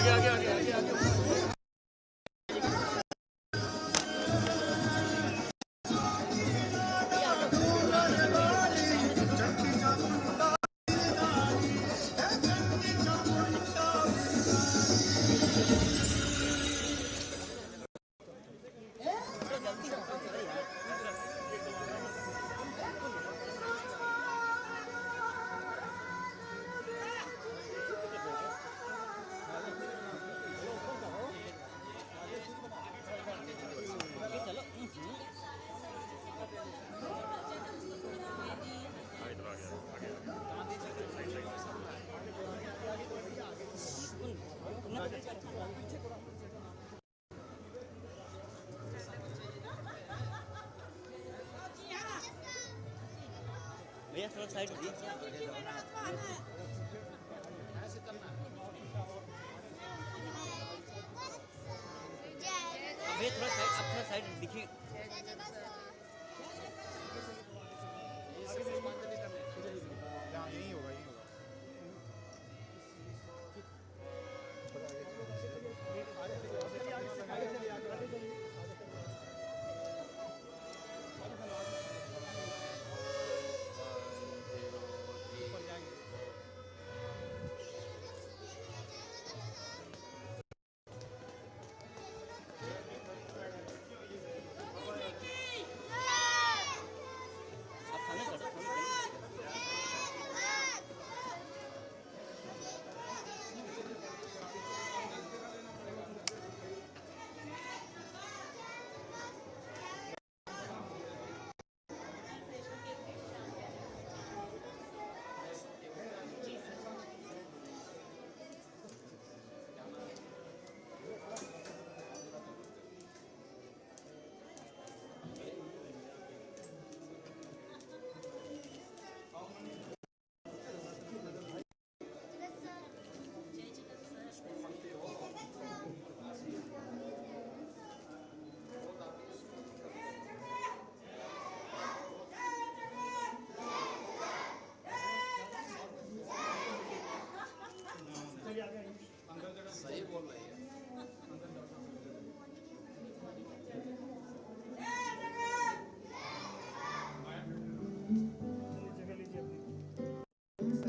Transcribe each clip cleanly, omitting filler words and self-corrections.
आगे आगे आगे आगे आगे। भैया थोड़ा साइड हो भैया थोड़ा साइड दिखिए।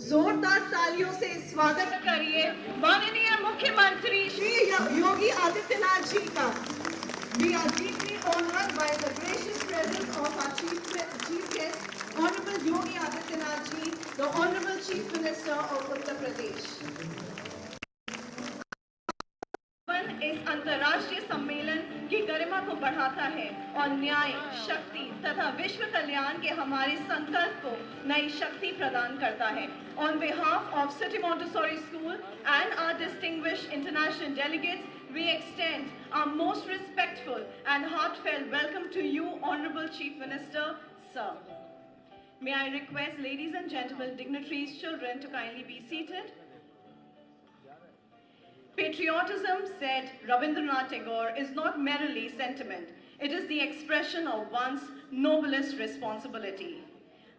जोरदार तालियों से स्वागत करिए माननीय मुख्यमंत्री श्री योगी आदित्यनाथ जी का। We are deeply honored by the gracious presence of our chief guest, Honorable Yogi Adityanath ji, the Honorable Chief Minister of Uttar Pradesh. इस अंतर्राष्ट्रीय सम्मेलन की गरिमा को बढ़ाता है और न्याय, शक्ति तथा विश्व कल्याण के हमारे संकल्प को नई शक्ति प्रदान करता है। On behalf of City Montessori School and our distinguished international delegates, we extend our most respectful and heartfelt welcome to you, Honorable Chief Minister, sir. May I request ladies and gentlemen, dignitaries, children to kindly be seated. Patriotism, said Rabindranath Tagore, is not merely sentiment. It is the expression of one's noblest responsibility.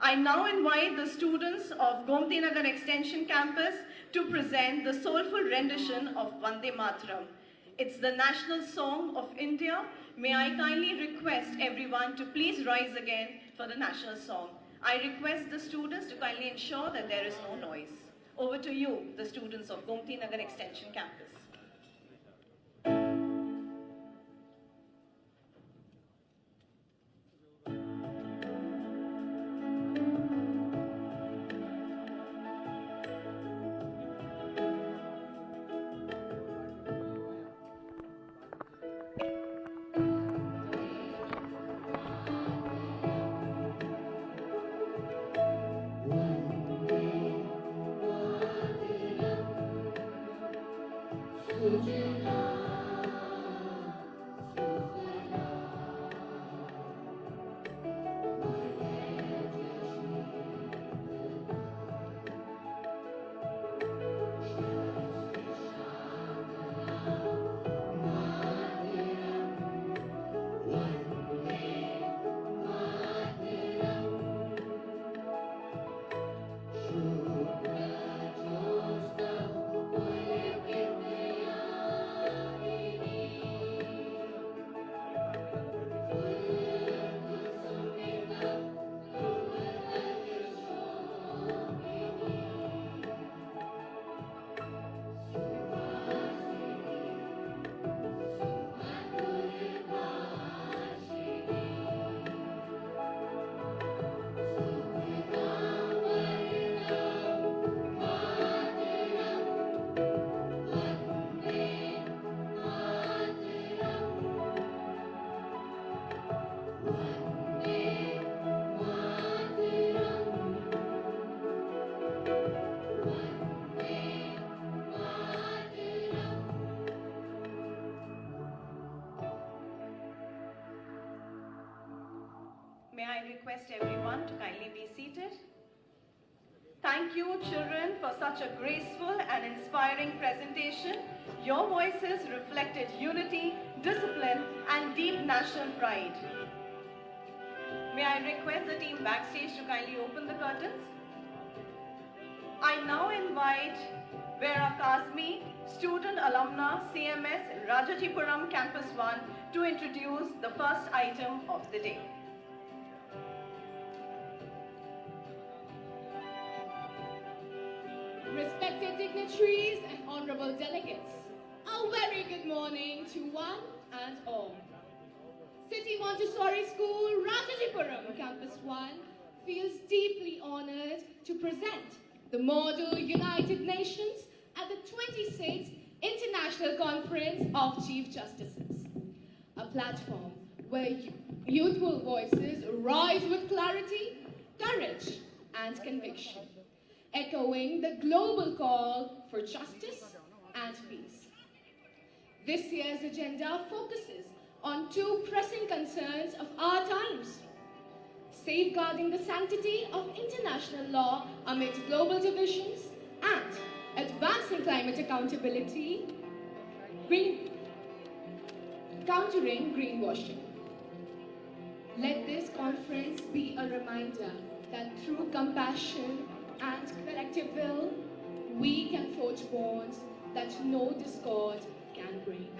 I now invite the students of Gomti Nagar Extension Campus to present the soulful rendition of Vande Mataram. It's the national song of India. May I kindly request everyone to please rise again for the national song. I request the students to kindly ensure that there is no noise. Over to you, the students of Gomti Nagar Extension Campus. request everyone to kindly be seated. Thank you, children, for such a graceful and inspiring presentation. Your voices reflected unity, discipline, and deep national pride. May I request the team backstage to kindly open the curtains? I now invite Vera Kazmi, student alumna CMS Rajajipuram Campus 1, to introduce the first item of the day. Respected dignitaries and honorable delegates, a very good morning to one and all. City Montessori School, Rajajipuram Campus 1 feels deeply honored to present the Model United Nations at the 26th International Conference of Chief Justices, a platform where youthful voices rise with clarity, courage, and conviction, echoing the global call for justice and peace. This year's agenda focuses on two pressing concerns of our times: safeguarding the sanctity of international law amid global divisions and advancing climate accountability, countering greenwashing. Let this conference be a reminder that through compassion and collective will, we can forge bonds that no discord can break.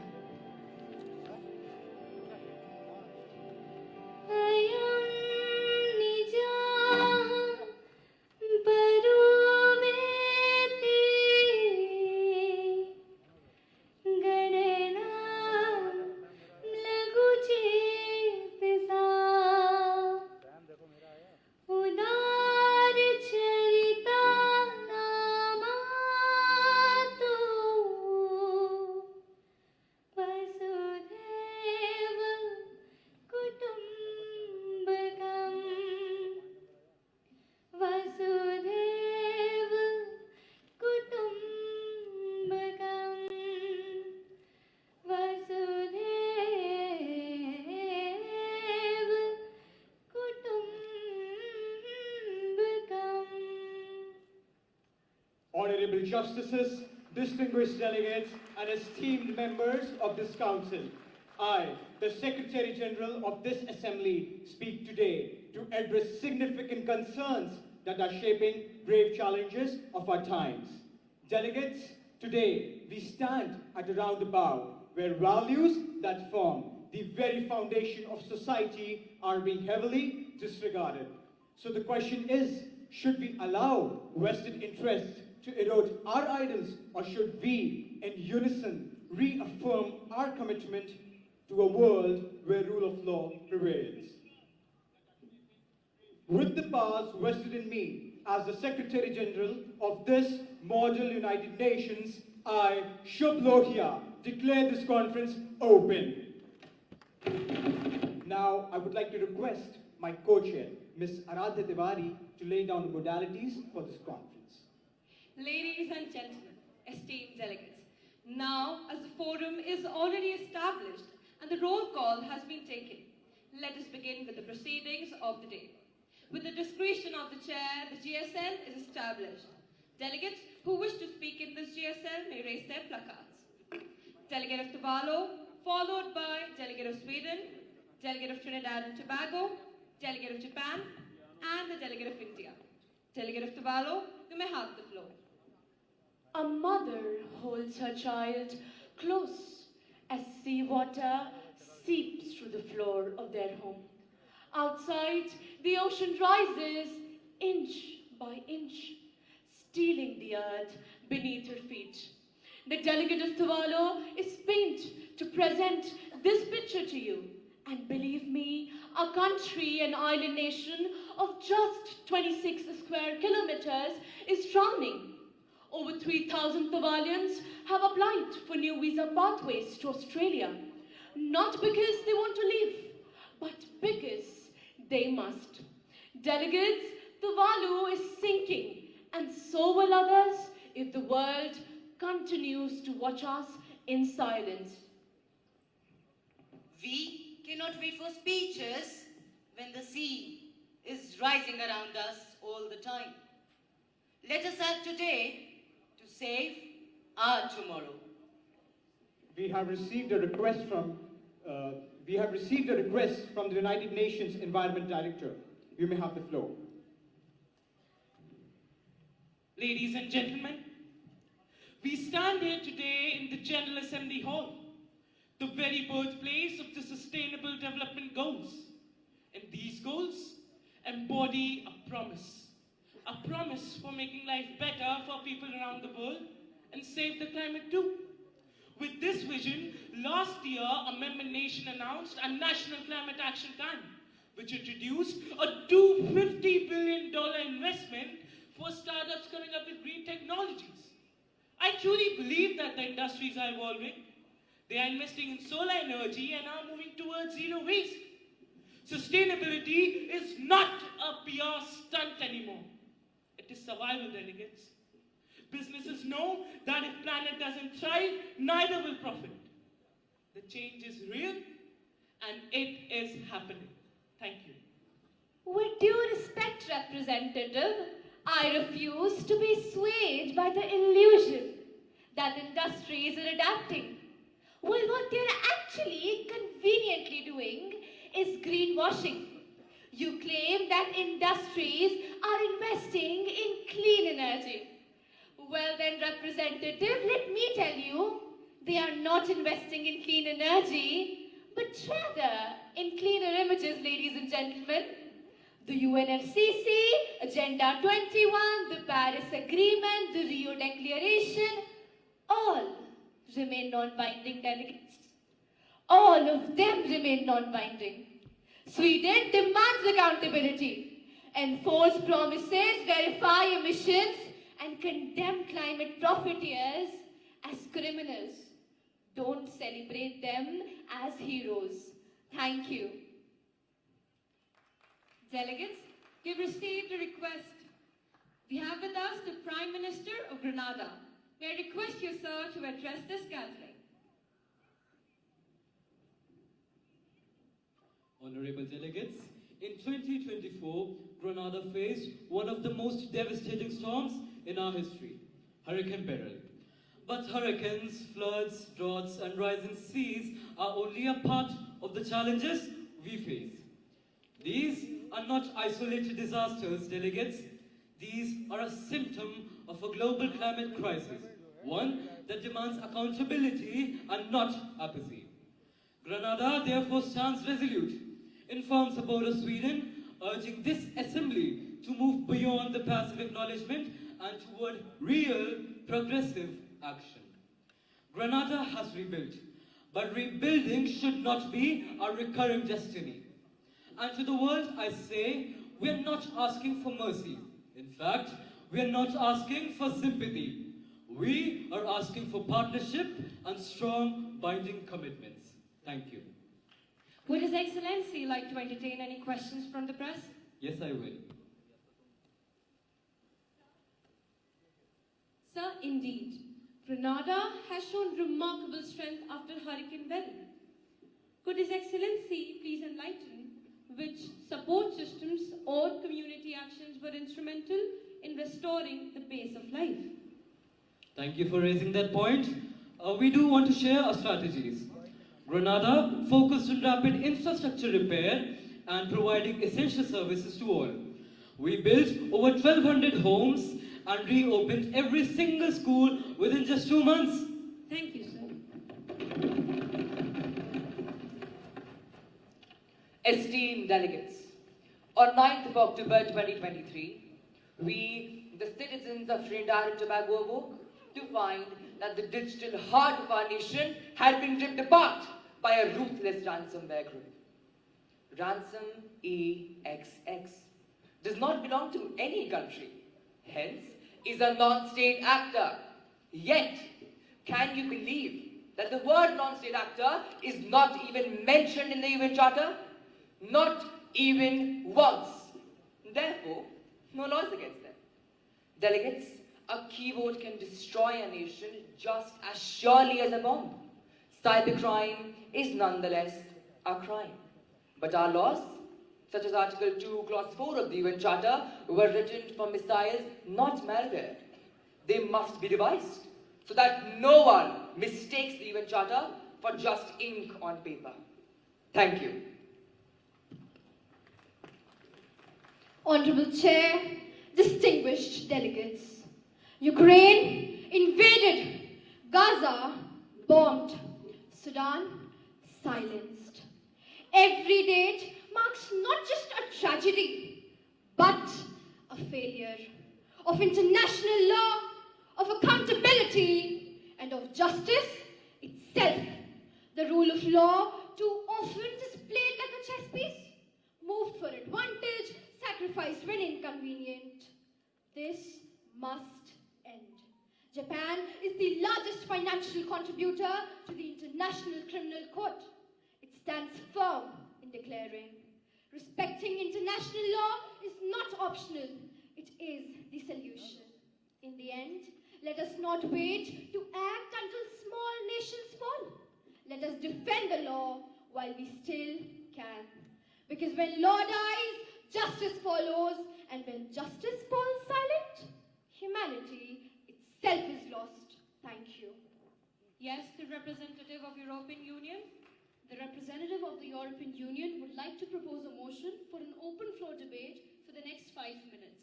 Honorable Justices, distinguished delegates, and esteemed members of this Council, I, the Secretary General of this Assembly, speak today to address significant concerns that are shaping grave challenges of our times. Delegates, today we stand at a roundabout where values that form the very foundation of society are being heavily disregarded. So the question is, should we allow vested interests to erode our idols, or should we, in unison, reaffirm our commitment to a world where rule of law prevails? With the powers vested in me as the Secretary General of this Model United Nations, I, Shubh Lohia, declare this conference open. Now, I would like to request my co-chair, Ms. Aradhya Tiwari, to lay down the modalities for this conference. Ladies and gentlemen, esteemed delegates, now as the forum is already established and the roll call has been taken, let us begin with the proceedings of the day. With the discretion of the chair, the GSL is established. Delegates who wish to speak in this GSL may raise their placards. Delegate of Tuvalu, followed by Delegate of Sweden, Delegate of Trinidad and Tobago, Delegate of Japan, and the Delegate of India. Delegate of Tuvalu, you may have the floor. A mother holds her child close as seawater seeps through the floor of their home. Outside, the ocean rises inch by inch, stealing the earth beneath her feet. The delegate of Tuvalu is pained to present this picture to you. And believe me, a country and island nation of just 26 square kilometers is drowning. Over 3,000 Tuvaluans have applied for new visa pathways to Australia, not because they want to leave, but because they must. Delegates, Tuvalu is sinking, and so will others if the world continues to watch us in silence. We cannot wait for speeches when the sea is rising around us all the time. Let us act today to save our tomorrow. We have received a request from the United Nations Environment Director. You may have the floor. Ladies and gentlemen, we stand here today in the General Assembly Hall, the very birthplace of the Sustainable Development Goals. And these goals embody a promise for making life better for people around the world and save the climate too. With this vision, last year a member nation announced a National Climate Action Plan, which introduced a $250 billion investment for startups coming up with green technologies. I truly believe that the industries are evolving. They are investing in solar energy and are moving towards zero waste. Sustainability is not a PR stunt anymore. It is survival, delegates. Businesses know that if planet doesn't thrive, neither will profit. The change is real and it is happening. Thank you. With due respect, Representative, I refuse to be swayed by the illusion that industries are adapting. Well, what they're actually conveniently doing is greenwashing. You claim that industries are investing in clean energy. Well then, Representative, let me tell you, they are not investing in clean energy, but rather in cleaner images, ladies and gentlemen. The UNFCCC, Agenda 21, the Paris Agreement, the Rio Declaration, all remain non-binding, delegates. All of them remain non-binding. Sweden demands accountability, enforce promises, verify emissions, and condemn climate profiteers as criminals. Don't celebrate them as heroes. Thank you. Delegates, we've received a request. We have with us the Prime Minister of Grenada. May I request you, sir, to address this gathering. Honorable delegates, in 2024, Grenada faced one of the most devastating storms in our history, Hurricane Beryl. But hurricanes, floods, droughts, and rising seas are only a part of the challenges we face. These are not isolated disasters, delegates. These are a symptom of a global climate crisis, one that demands accountability and not apathy. Grenada therefore stands resolute in firm support of Sweden, urging this assembly to move beyond the passive acknowledgement and toward real progressive action. Grenada has rebuilt, but rebuilding should not be a recurring destiny. And to the world I say, we are not asking for mercy. In fact, we are not asking for sympathy. We are asking for partnership and strong binding commitments. Thank you. Would His Excellency like to entertain any questions from the press? Yes, I will. Sir, indeed, Grenada has shown remarkable strength after Hurricane Beryl. Could His Excellency please enlighten which support systems or community actions were instrumental in restoring the pace of life? Thank you for raising that point. We do want to share our strategies. Grenada focused on rapid infrastructure repair and providing essential services to all. We built over 1,200 homes and reopened every single school within just 2 months. Thank you, sir. Esteemed delegates, on 9th of October 2023, we, the citizens of Trinidad and Tobago, awoke to find that the digital heart of our nation had been ripped apart by a ruthless ransomware group. Ransom EXX does not belong to any country, hence is a non-state actor. Yet, can you believe that the word non-state actor is not even mentioned in the UN Charter? Not even once. Therefore, no laws against them. Delegates, a keyboard can destroy a nation just as surely as a bomb. Cybercrime is nonetheless a crime. But our laws such as Article 2, Clause 4 of the UN Charter, were written for missiles not malware. They must be revised so that no one mistakes the UN Charter for just ink on paper. Thank you. Honorable Chair, distinguished delegates, Ukraine invaded, Gaza bombed, Sudan silenced. Every date marks not just a tragedy, but a failure of international law, of accountability, and of justice itself. The rule of law, too often displayed like a chess piece, moved for advantage, sacrificed when inconvenient. This must end. Japan is the largest financial contributor to the International Criminal Court. It stands firm in declaring, respecting international law is not optional, it is the solution. In the end, let us not wait to act until small nations fall. Let us defend the law while we still can. Because when law dies, justice follows, and when justice falls silent, humanity itself is lost. Thank you. Yes, the representative of European Union. The representative of the European Union would like to propose a motion for an open floor debate for the next 5 minutes.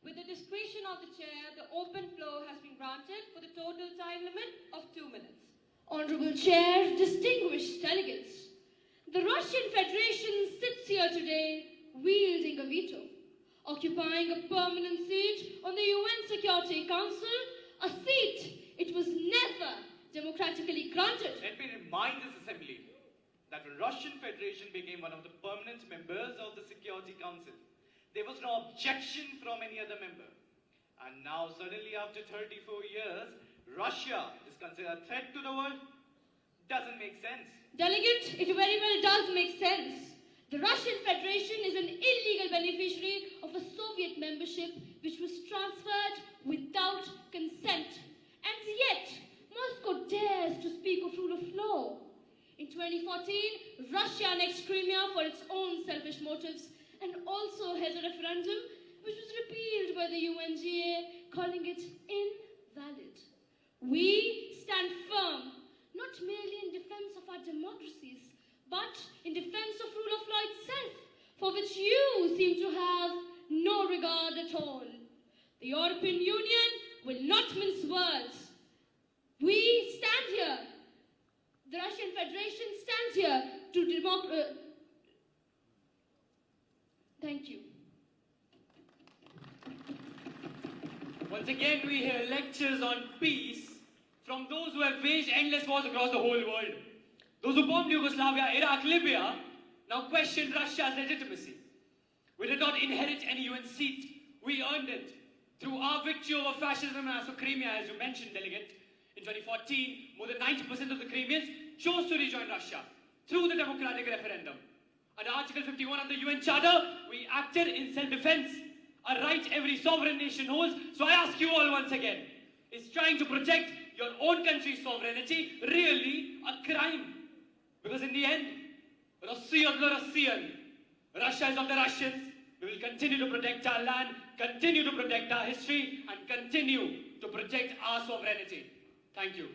With the discretion of the chair, the open floor has been granted for the total time limit of 2 minutes. Honorable Chair, distinguished delegates, the Russian Federation sits here today wielding a veto, occupying a permanent seat on the UN Security Council, a seat it was never democratically granted. Let me remind this assembly that the Russian Federation became one of the permanent members of the Security Council. There was no objection from any other member. And now suddenly after 34 years, Russia is considered a threat to the world? Doesn't make sense. Delegate, it very well does make sense. The Russian Federation is an illegal beneficiary of a Soviet membership which was transferred without consent. And yet, Moscow dares to speak of rule of law. In 2014, Russia annexed Crimea for its own selfish motives and also held a referendum which was repealed by the UNGA, calling it invalid. We stand firm, not merely in defense of our democracies, but in defense of rule of law itself, for which you seem to have no regard at all. The European Union will not mince words. We stand here. The Russian Federation stands here to Thank you. Once again, we hear lectures on peace from those who have waged endless wars across the whole world. Those who bombed Yugoslavia, Iraq, Libya, now question Russia's legitimacy. We did not inherit any UN seat. We earned it through our victory over fascism and as for Crimea, as you mentioned, delegate. In 2014, more than 90% of the Crimeans chose to rejoin Russia through the democratic referendum. Under Article 51 of the UN Charter, we acted in self-defense, a right every sovereign nation holds. So I ask you all once again, is trying to protect your own country's sovereignty really a crime? Because in the end, Russia is of the Russians. We will continue to protect our land, continue to protect our history, and continue to protect our sovereignty. Thank you.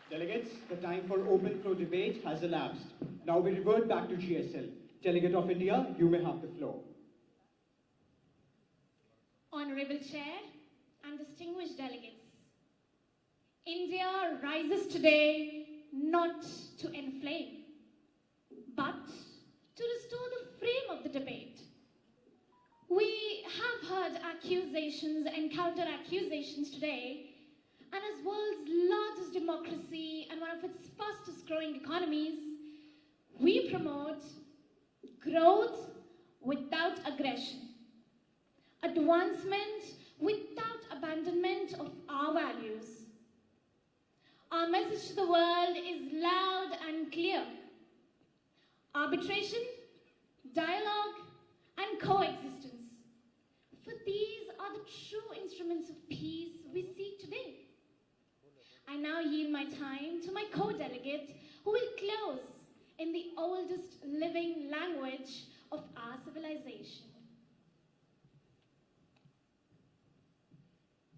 Delegates, the time for open floor debate has elapsed. Now we revert back to GSL. Delegate of India, you may have the floor. Honorable Chair and distinguished delegates, India rises today not to inflame, but to restore the frame of the debate. We have heard accusations and counter-accusations today, and as world's largest democracy and one of its fastest growing economies, we promote growth without aggression, advancement without abandonment of our values. Our message to the world is loud and clear. Arbitration, dialogue, and coexistence. For these are the true instruments of peace we seek today. I now yield my time to my co-delegate who will close in the oldest living language of our civilization.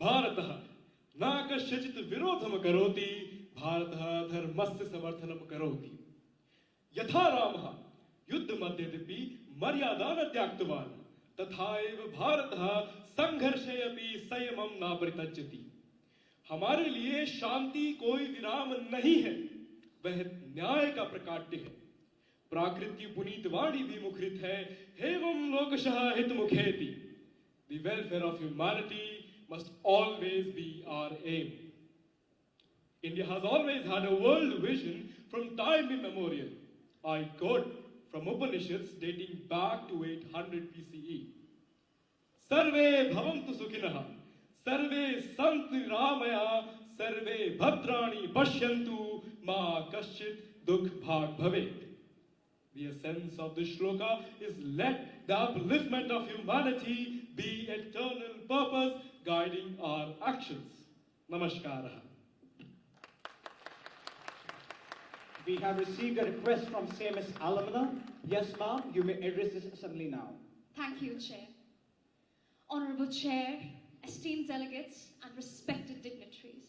भारतः न कस्यचित् विरोधं करोति, भारतः धर्मस्य समर्थनं करोति. यथा रामः युद्धमध्येऽपि मर्यादां न त्याक्तवान्, तथा एव भारतः संघर्षे अपि संयमं न परित्यजति. हमारे लिए शांति कोई विराम नहीं है, वह न्याय का प्रकाट्य है. प्राकृति पुनीत वाणी भी मुखरित है, एवं लोकशः हितमुखेति. The welfare of humanity must always be our aim. India has always had a world vision from time immemorial. I quote from Upanishads dating back to 800 BCE. Sarve bhavantu sukhinah, sarve santu niramaya, sarve bhadrani pashyantu, ma kaschit dukh bhag bhavet. The essence of this shloka is let the upliftment of humanity be eternal purpose guiding our actions. Namaskara. We have received a request from CMS alumna. Yes, ma'am, you may address this assembly now. Thank you, Chair. Honorable Chair, esteemed delegates, and respected dignitaries.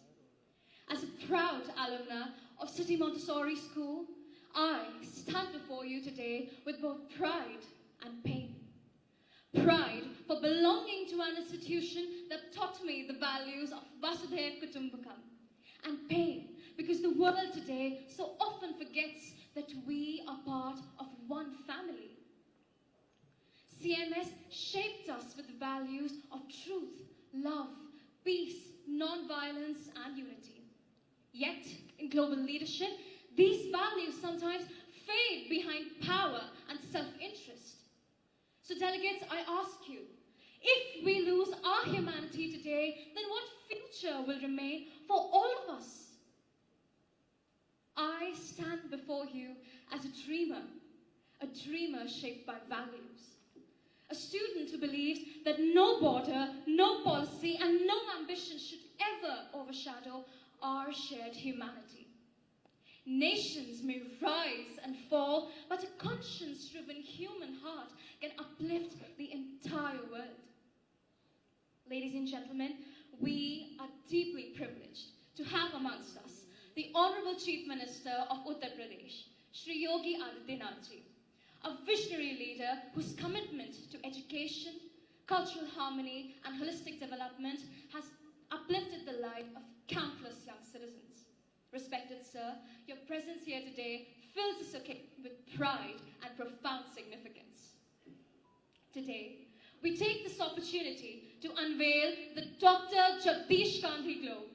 As a proud alumna of City Montessori School, I stand before you today with both pride and pain. Pride for belonging to an institution that taught me the values of Vasudhaiva Kutumbakam, and pain because the world today so often forgets that we are part of one family. CMS shaped us with the values of truth, love, peace, non-violence, and unity. Yet, in global leadership, these values sometimes fade behind power and self-interest. So delegates, I ask you, if we lose our humanity today, then what future will remain for all of us? I stand before you as a dreamer shaped by values. A student who believes that no border, no policy, and no ambition should ever overshadow our shared humanity. Nations may rise and fall, but a conscience-driven human heart can uplift the entire world. Ladies and gentlemen, we are deeply privileged to have amongst us the Honorable Chief Minister of Uttar Pradesh, Shri Yogi Adityanathji, a visionary leader whose commitment to education, cultural harmony, and holistic development has uplifted the life of countless young citizens. Respected sir, your presence here today fills this occasion with pride and profound significance. Today, we take this opportunity to unveil the Dr. Jagdish Gandhi Globe,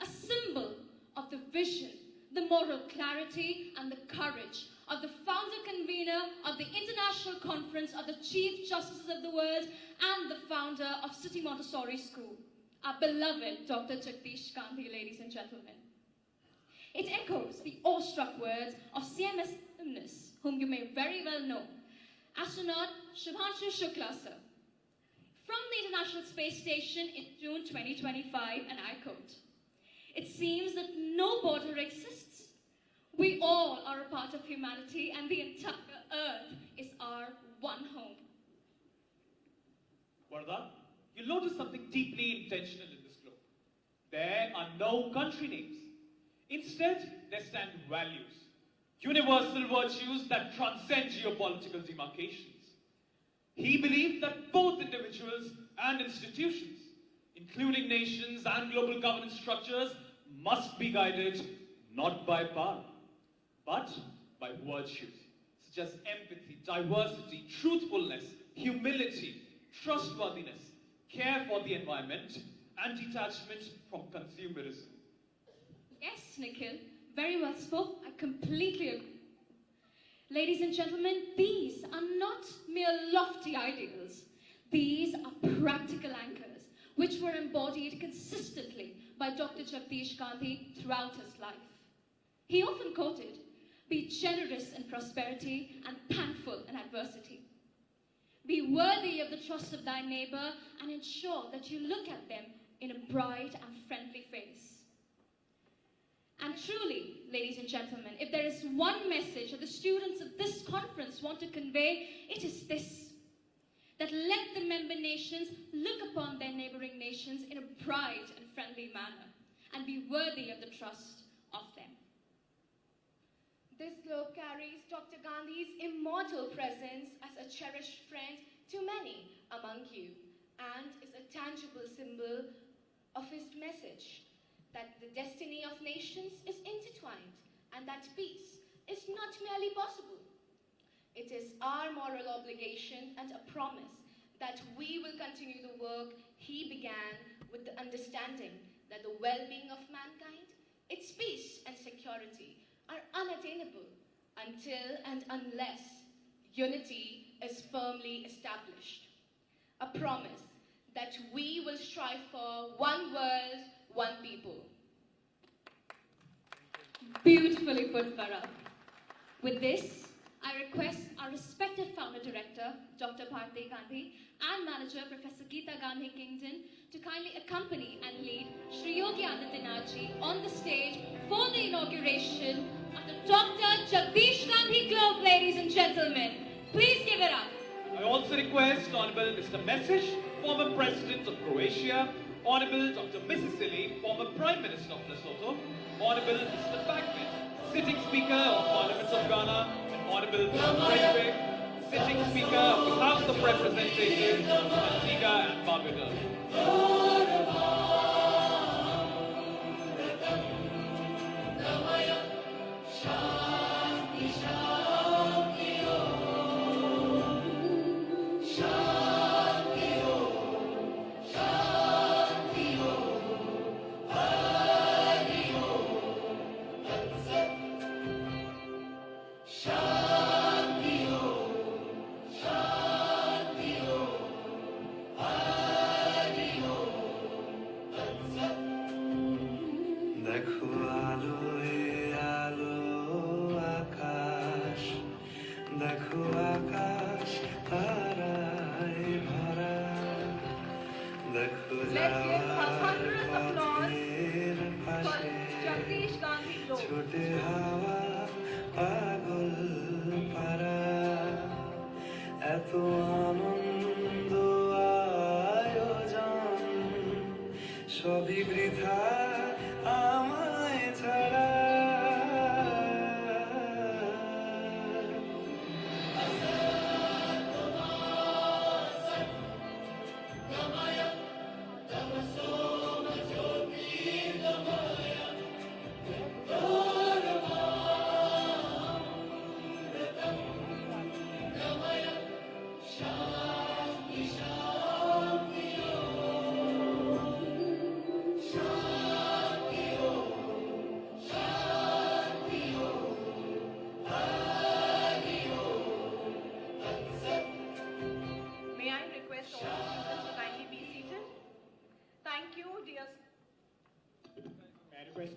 a symbol of the vision, the moral clarity, and the courage of the founder-convener of the International Conference of the Chief Justices of the World and the founder of City Montessori School, our beloved Dr. Jagdish Gandhi, ladies and gentlemen. It echoes the awestruck words of CMS alumnus, whom you may very well know, astronaut Shubhanshu Shukla, sir, from the International Space Station in June 2025, and I quote, "It seems that no border exists. We all are a part of humanity, and the entire earth is our one home." Vardha, you'll notice something deeply intentional in this globe. There are no country names. Instead, there stand values, universal virtues that transcend geopolitical demarcations. He believed that both individuals and institutions, including nations and global governance structures, must be guided not by power, but by virtues such as empathy, diversity, truthfulness, humility, trustworthiness, care for the environment, and detachment from consumerism. Yes, Nikhil, very well spoke. I completely agree. Ladies and gentlemen, these are not mere lofty ideals. These are practical anchors, which were embodied consistently by Dr. Jagdish Gandhi throughout his life. He often quoted, "Be generous in prosperity and thankful in adversity. Be worthy of the trust of thy neighbor and ensure that you look at them in a bright and friendly face." And truly, ladies and gentlemen, if there is one message that the students of this conference want to convey, it is this: that let the member nations look upon their neighboring nations in a bright and friendly manner and be worthy of the trust of them. This globe carries Dr. Gandhi's immortal presence as a cherished friend to many among you, and is a tangible symbol of his message that the destiny of nations is intertwined and that peace is not merely possible. It is our moral obligation and a promise that we will continue the work he began, with the understanding that the well-being of mankind, its peace and security are unattainable until and unless unity is firmly established. A promise that we will strive for one world, one people. Beautifully put, Farah. With this, I request our respected founder director, Dr. Bharti Gandhi, and manager, Professor Geeta Gandhi Kingdon, to kindly accompany and lead Shri Yogi Adityanath on the stage for the inauguration of the Dr. Jagdish Gandhi Globe, ladies and gentlemen. Please give it up. I also request Honorable Mr. Mesic, former President of Croatia, Honorable Dr. Missisili, former Prime Minister of Lesotho, Honorable Mr. Bagman, Sitting Speaker of Parliament of Ghana, and Honorable Mr. Frederick, Sitting Speaker of the House of Representatives of Antigua and Barbuda.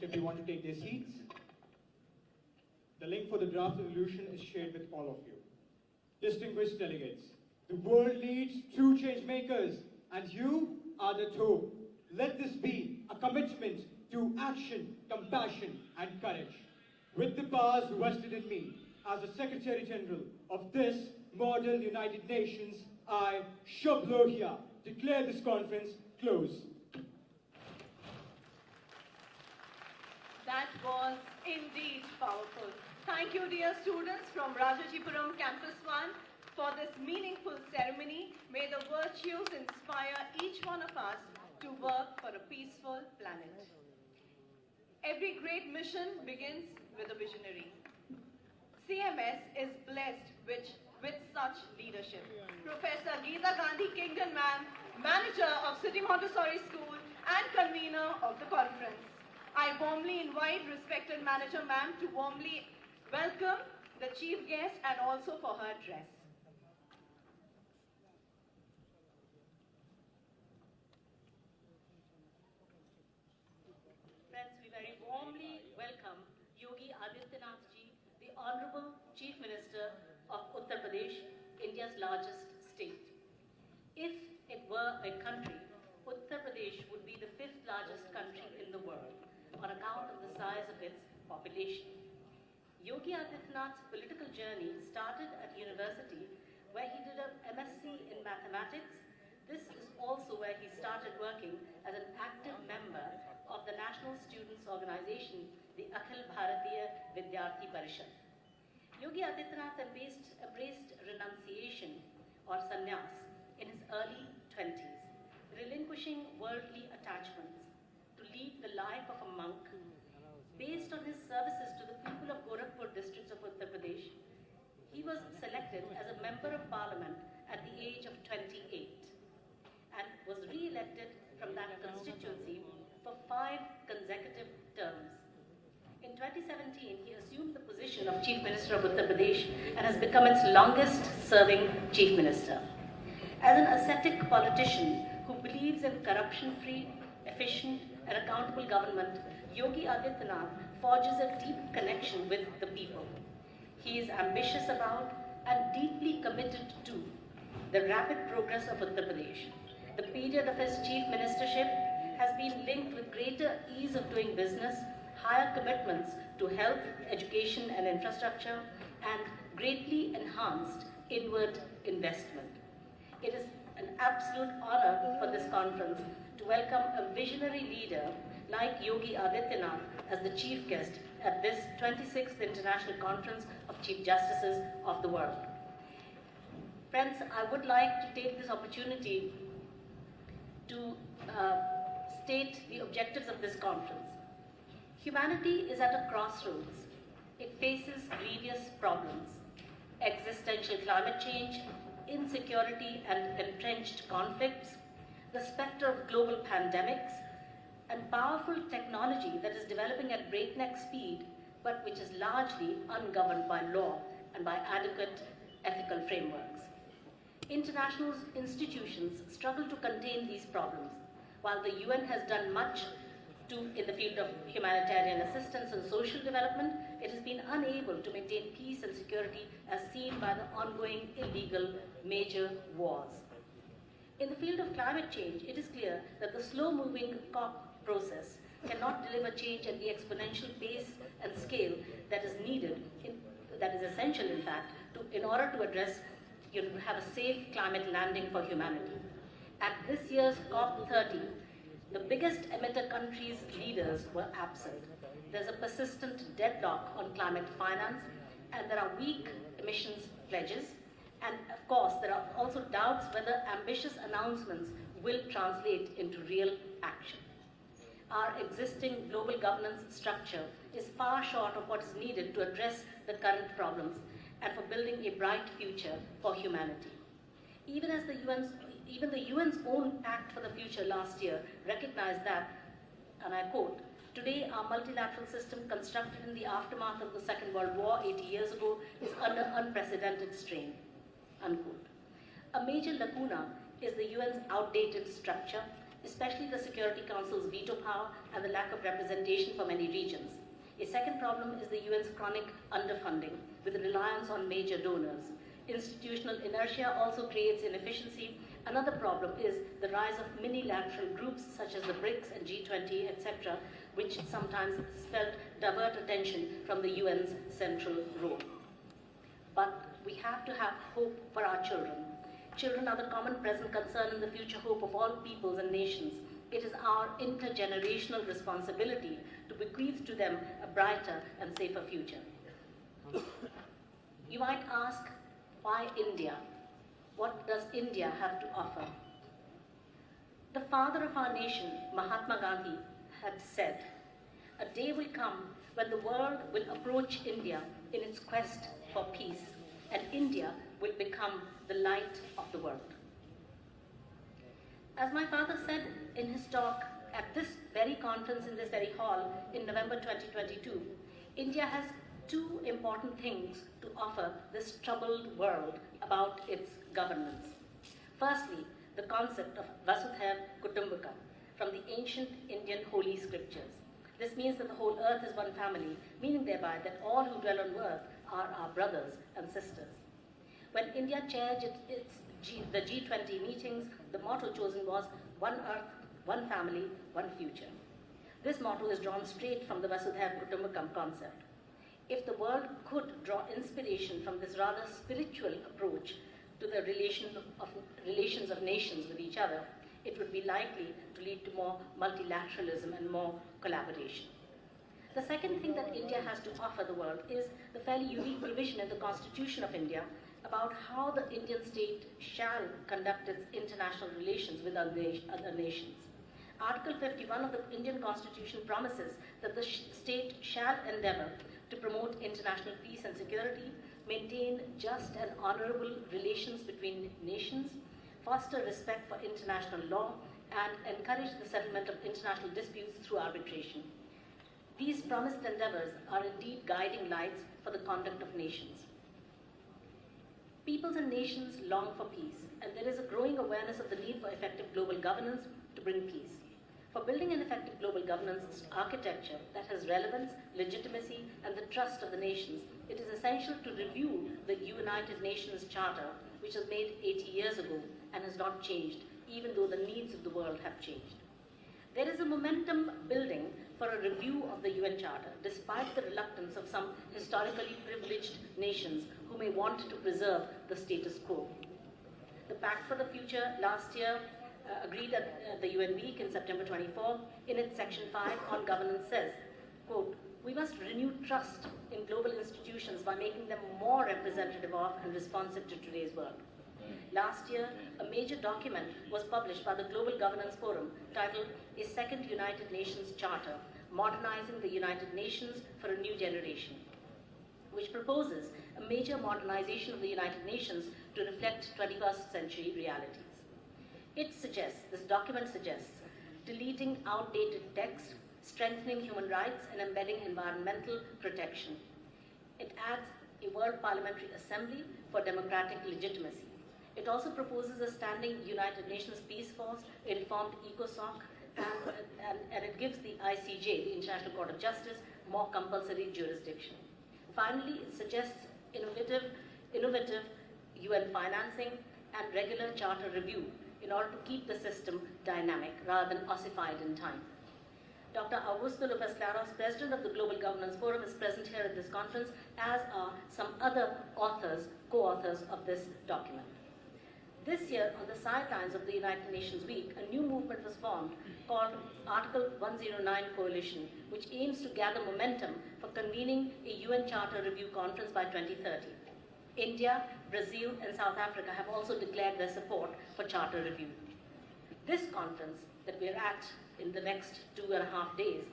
If you want to take their seats. The link for the draft resolution is shared with all of you. Distinguished delegates, the world needs true change makers, and you are the two. Let this be a commitment to action, compassion, and courage. With the powers vested in me as the Secretary General of this model United Nations, I, Shubh Lohia, declare this conference closed. That was indeed powerful. Thank you, dear students from Rajajipuram Campus 1, for this meaningful ceremony. May the virtues inspire each one of us to work for a peaceful planet. Every great mission begins with a visionary. CMS is blessed with such leadership. Professor Geeta Gandhi Kingdon, ma'am, manager of City Montessori School and convener of the conference. I warmly invite respected manager ma'am to warmly welcome the chief guest and also for her address. Friends, we very warmly welcome Yogi Adityanath ji, the Honorable Chief Minister of Uttar Pradesh, India's largest state. If it were a country, Uttar Pradesh would be the 5th largest country in the world, on account of the size of its population. Yogi Adityanath's political journey started at university, where he did a MSc in mathematics. This is also where he started working as an active member of the National Students' Organization, the Akhil Bharatiya Vidyarthi Parishad. Yogi Adityanath embraced renunciation or sannyas in his early 20s, relinquishing worldly attachments to lead the life of a monk. Based on his services to the people of Gorakhpur districts of Uttar Pradesh, he was selected as a member of parliament at the age of 28 and was re-elected from that constituency for 5 consecutive terms. In 2017, he assumed the position of Chief Minister of Uttar Pradesh and has become its longest-serving Chief Minister. As an ascetic politician who believes in corruption-free, efficient and accountable government, Yogi Adityanath forges a deep connection with the people. He is ambitious about and deeply committed to the rapid progress of Uttar Pradesh. The period of his chief ministership has been linked with greater ease of doing business, higher commitments to health, education and infrastructure, and greatly enhanced inward investment. It is an absolute honor for this conference to welcome a visionary leader like Yogi Adityanath as the chief guest at this 26th International Conference of Chief Justices of the World. Friends, I would like to take this opportunity to state the objectives of this conference. Humanity is at a crossroads. It faces grievous problems: existential climate change, insecurity and entrenched conflicts, the specter of global pandemics, and powerful technology that is developing at breakneck speed, but which is largely ungoverned by law and by adequate ethical frameworks. International institutions struggle to contain these problems. While the UN has done much in the field of humanitarian assistance and social development, it has been unable to maintain peace and security as seen by the ongoing illegal major wars. In the field of climate change, it is clear that the slow-moving COP process cannot deliver change at the exponential pace and scale that is needed, that is essential in fact, in order to address, have a safe climate landing for humanity. At this year's COP30, the biggest emitter countries' leaders were absent. There's a persistent deadlock on climate finance, and there are weak emissions pledges, and of course there are also doubts whether ambitious announcements will translate into real action. Our existing global governance structure is far short of what is needed to address the current problems and for building a bright future for humanity. Even the UN's own Act for the Future last year recognized that, and I quote, "Today our multilateral system constructed in the aftermath of the Second World War 80 years ago is under unprecedented strain," unquote. A major lacuna is the UN's outdated structure, especially the Security Council's veto power and the lack of representation for many regions. A second problem is the UN's chronic underfunding, with reliance on major donors. Institutional inertia also creates inefficiency. Another problem is the rise of mini-lateral groups such as the BRICS and G20, etc., which sometimes felt divert attention from the UN's central role. But we have to have hope for our children. Children are the common present concern and the future hope of all peoples and nations. It is our intergenerational responsibility to bequeath to them a brighter and safer future. You might ask, why India? What does India have to offer? The father of our nation, Mahatma Gandhi, had said, "A day will come when the world will approach India in its quest for peace, and India will become the light of the world." As my father said in his talk at this very conference in this very hall in November 2022, India has two important things to offer this troubled world about its governance. Firstly, the concept of Vasudhaiv Kutumbakam from the ancient Indian holy scriptures. This means that the whole earth is one family, meaning thereby that all who dwell on earth are our brothers and sisters. When India chaired the G20 meetings, the motto chosen was "One Earth, One Family, One Future." This motto is drawn straight from the Vasudhaiva Kutumbakam concept. If the world could draw inspiration from this rather spiritual approach to the relations of nations with each other, it would be likely to lead to more multilateralism and more collaboration. The second thing that India has to offer the world is the fairly unique provision in the Constitution of India about how the Indian state shall conduct its international relations with other nations. Article 51 of the Indian Constitution promises that the state shall endeavor to promote international peace and security, maintain just and honorable relations between nations, foster respect for international law, and encourage the settlement of international disputes through arbitration. These promised endeavors are indeed guiding lights for the conduct of nations. Peoples and nations long for peace, and there is a growing awareness of the need for effective global governance to bring peace. For building an effective global governance architecture that has relevance, legitimacy, and the trust of the nations, it is essential to review the United Nations Charter, which was made 80 years ago and has not changed, even though the needs of the world have changed. There is a momentum building for a review of the UN Charter, despite the reluctance of some historically privileged nations who may want to preserve the status quo. The Pact for the Future last year agreed at the UN Week in September 24, in its Section 5 on governance says, quote, "We must renew trust in global institutions by making them more representative of and responsive to today's world." Last year, a major document was published by the Global Governance Forum titled A Second United Nations Charter, Modernizing the United Nations for a New Generation, which proposes a major modernization of the United Nations to reflect 21st century realities. This document suggests, deleting outdated text, strengthening human rights, and embedding environmental protection. It adds a World Parliamentary Assembly for democratic legitimacy. It also proposes a standing United Nations Peace Force, a reformed ECOSOC, and it gives the ICJ, the International Court of Justice, more compulsory jurisdiction. Finally, it suggests innovative UN financing and regular charter review in order to keep the system dynamic rather than ossified in time. Dr. Augusto Lopez Claros, President of the Global Governance Forum, is present here at this conference, as are some other co-authors of this document. This year, on the sidelines of the United Nations Week, a new movement was formed called Article 109 Coalition, which aims to gather momentum for convening a UN Charter Review Conference by 2030. India, Brazil, and South Africa have also declared their support for Charter Review. This conference that we're at in the next 2.5 days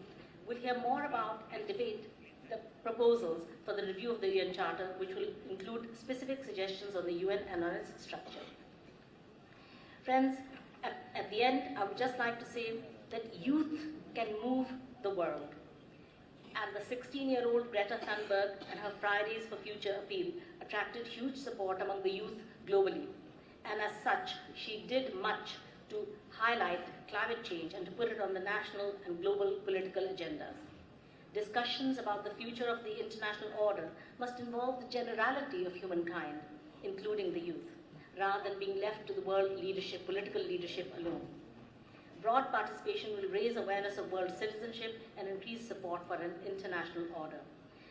will hear more about and debate the proposals for the review of the UN Charter, which will include specific suggestions on the UN and on its structure. Friends, at the end, I would just like to say that youth can move the world. And the 16-year-old Greta Thunberg and her Fridays for Future appeal attracted huge support among the youth globally. And as such, she did much to highlight climate change and to put it on the national and global political agendas. Discussions about the future of the international order must involve the generality of humankind, including the youth, rather than being left to the world leadership, political leadership alone. Broad participation will raise awareness of world citizenship and increase support for an international order.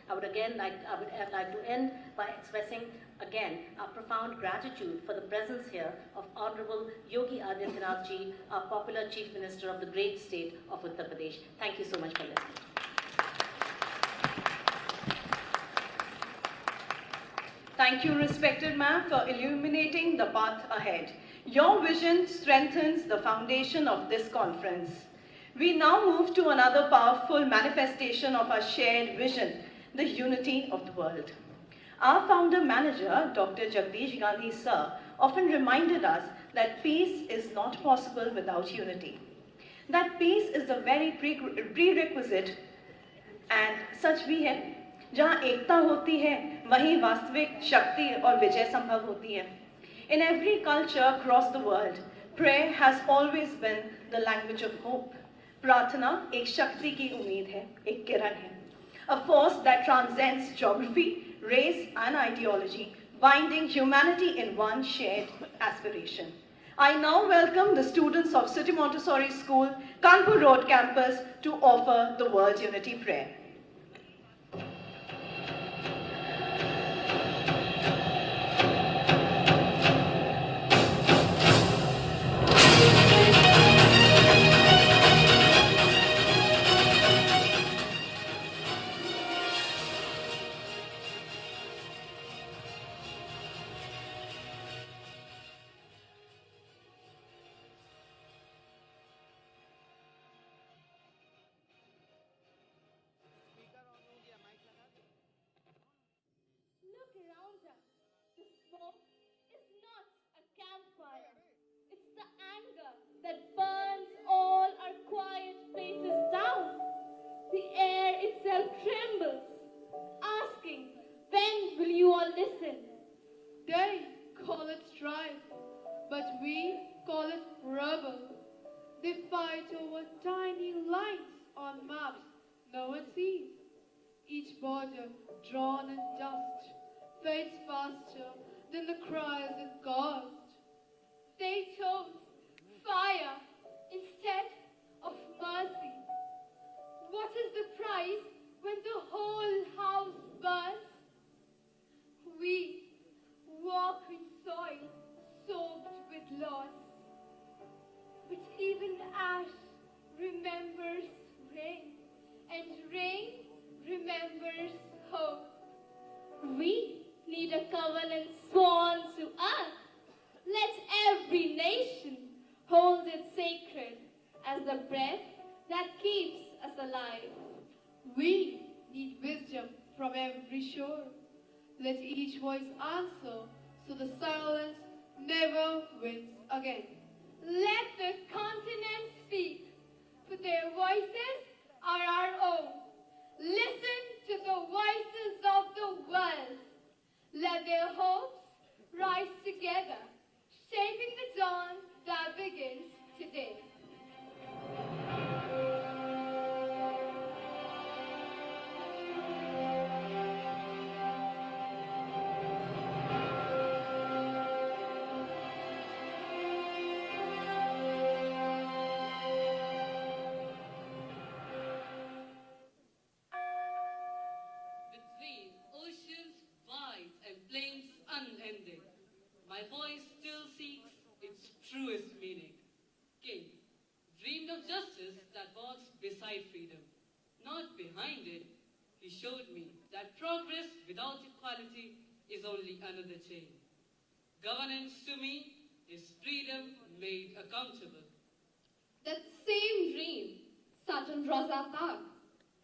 I would like to end by expressing again our profound gratitude for the presence here of Honorable Yogi Adityanath Ji, our popular Chief Minister of the great state of Uttar Pradesh. Thank you so much for listening. Thank you, respected ma'am, for illuminating the path ahead. Your vision strengthens the foundation of this conference. We now move to another powerful manifestation of our shared vision, the unity of the world. Our founder manager, Dr. Jagdish Gandhi sir, often reminded us that peace is not possible without unity. That peace is the very prerequisite, and such भी है, जहाँ एकता होती है, वहीं वास्तविक शक्ति और विजय संभव होती है. In every culture across the world, prayer has always been the language of hope. प्रार्थना एक शक्ति की उम्मीद है, एक किरण है. A force that transcends geography, race, and ideology, binding humanity in one shared aspiration. I now welcome the students of City Montessori School, Kanpur Road campus to offer the World Unity Prayer. Look around us. The smoke is not a campfire. It's the anger that burns all our quiet places down. The air itself trembles, asking, when will you all listen? They call it strife, but we call it rebel. They fight over tiny lines on maps no one sees. Each border drawn in dust fades faster than the cries it caused. They chose fire instead of mercy. What is the price when the whole house burns? We walk in soil soaked with loss. But even ash remembers rain, and rain remembers hope. We need a covenant sworn to earth. Let every nation hold it sacred as the breath that keeps us alive. We need wisdom from every shore. Let each voice answer so the silence never wins again. Let the continents speak, for their voices are our own. Listen to the voices of the world. Let their hopes rise together, shaping the dawn that begins today. Between oceans wide and plains unending, my voice still seeks its truest meaning. King dreamed of justice that walks beside freedom, not behind it. He showed me that progress without equality is only another chain. Governance to me is freedom made accountable. That same dream sat on Rosa Parks,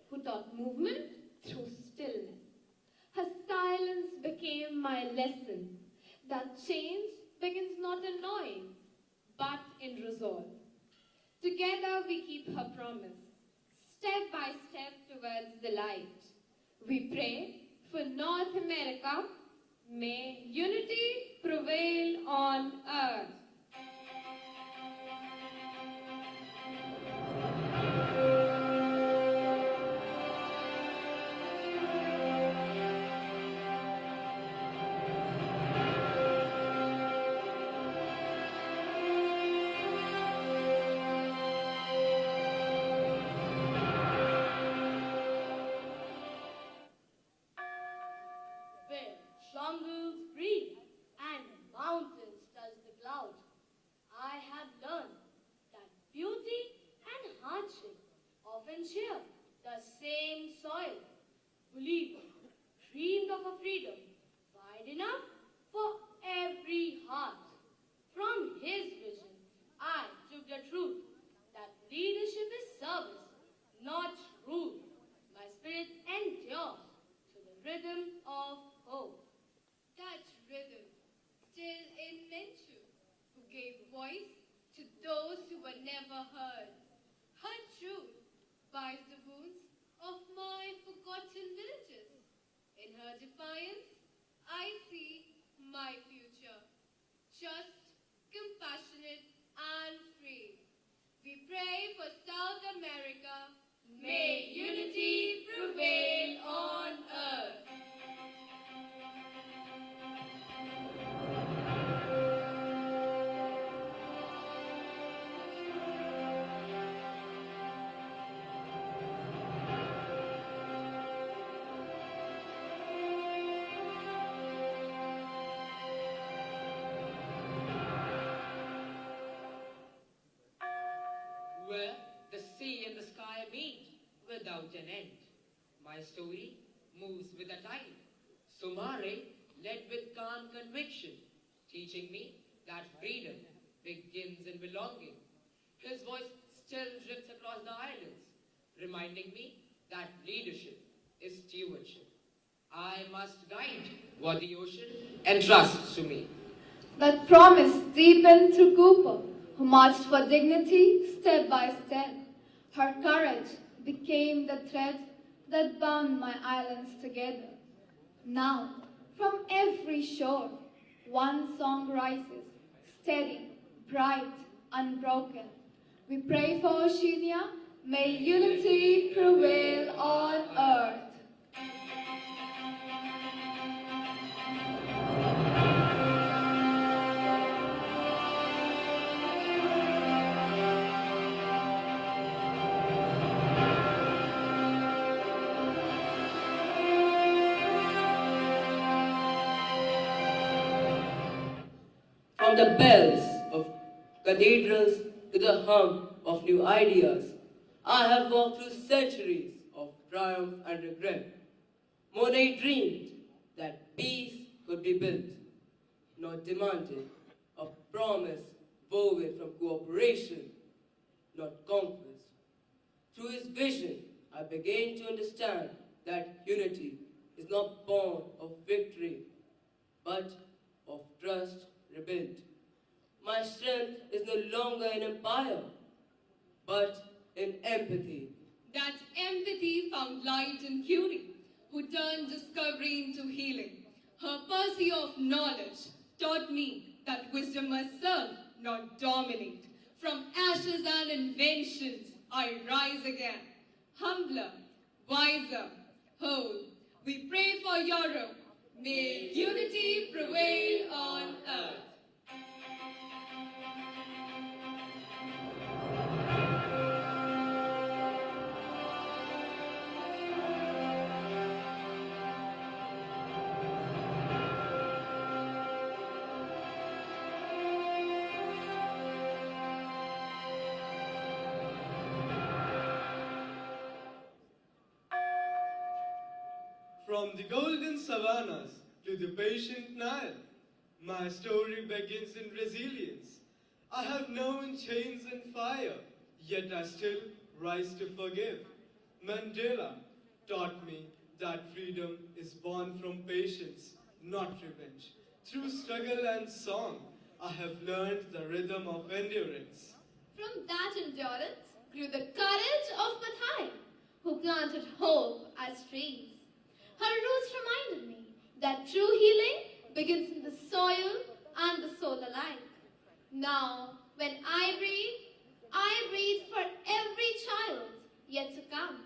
who taught movement through stillness. Her silence became my lesson, that change begins not in noise, but in resolve. Together we keep her promise, step by step towards the light. We pray for North America, may unity prevail on earth. Where jungles breathe and mountains touch the cloud, I have learned that beauty and hardship often share the same soil. Believer dreamed of a freedom wide enough for every heart. From his vision, I took the truth that leadership is service, not rule. My spirit endures to the rhythm of hope. That rhythm still in Menchu, who gave voice to those who were never heard. Her truth binds the wounds of my forgotten villages. In her defiance, without an end. My story moves with a tide. Sumare led with calm conviction, teaching me that freedom begins in belonging. His voice still drifts across the islands, reminding me that leadership is stewardship. I must guide what the ocean entrusts to me. That promise deepened through Cooper, who marched for dignity step by step. Her courage became the thread that bound my islands together. Now, from every shore, one song rises, steady, bright, unbroken. We pray for Oceania, may unity prevail on earth. From the bells of cathedrals to the hum of new ideas, I have walked through centuries of triumph and regret. Monet dreamed that peace could be built, not demanded, a promise woven from cooperation, not conquest. Through his vision, I began to understand that unity is not born of victory, but of trust rebuilt. My strength is no longer in empire, but in empathy. That empathy found light in Curie, who turned discovery into healing. Her pursuit of knowledge taught me that wisdom must serve, not dominate. From ashes and inventions, I rise again, humbler, wiser, whole. We pray for Europe. May unity prevail on earth. From the golden savannas to the patient Nile, my story begins in resilience. I have known chains and fire, yet I still rise to forgive. Mandela taught me that freedom is born from patience, not revenge. Through struggle and song, I have learned the rhythm of endurance. From that endurance grew the courage of Mathai, who planted hope as trees. Her roots reminded me that true healing begins in the soil and the soul alike. Now, when I breathe for every child yet to come.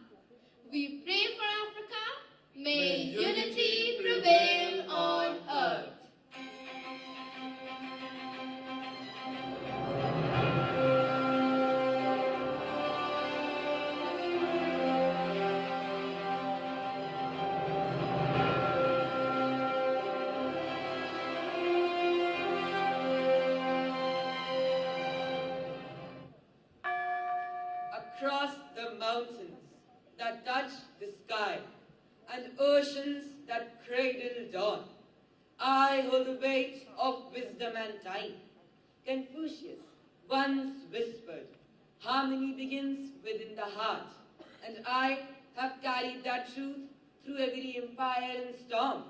We pray for Africa, may unity prevail on earth. Across the mountains that touch the sky and oceans that cradle dawn, I hold the weight of wisdom and time. Confucius once whispered, harmony begins within the heart, and I have carried that truth through every empire and storm.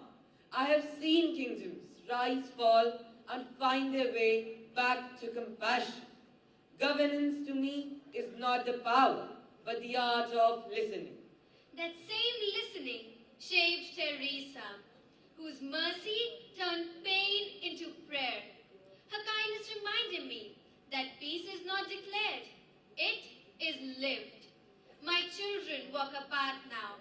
I have seen kingdoms rise, fall, and find their way back to compassion. Governance to me is not the power, but the art of listening. That same listening shaped Teresa, whose mercy turned pain into prayer. Her kindness reminded me that peace is not declared, it is lived. My children walk a path now,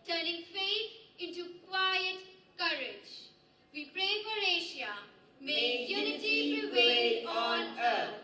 turning faith into quiet courage. We pray for Asia, may unity prevail on earth.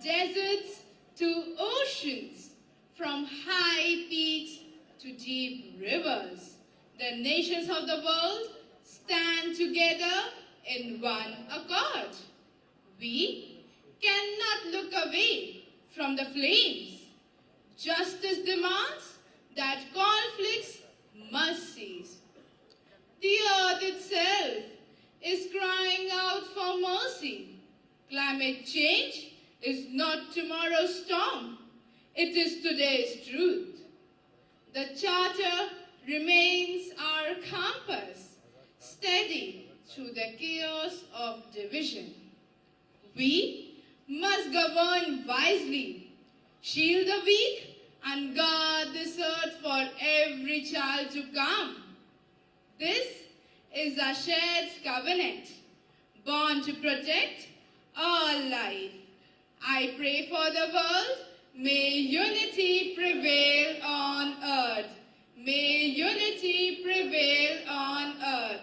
deserts to oceans, from high peaks to deep rivers, the nations of the world stand together in one accord. We cannot look away from the flames. Justice demands that conflicts must cease. The earth itself is crying out for mercy. Climate change is not tomorrow's storm. It is today's truth. The Charter remains our compass, steady through the chaos of division. We must govern wisely, shield the weak, and guard this earth for every child to come. This is our shared covenant, born to protect all life. I pray for the world. May unity prevail on earth. May unity prevail on earth.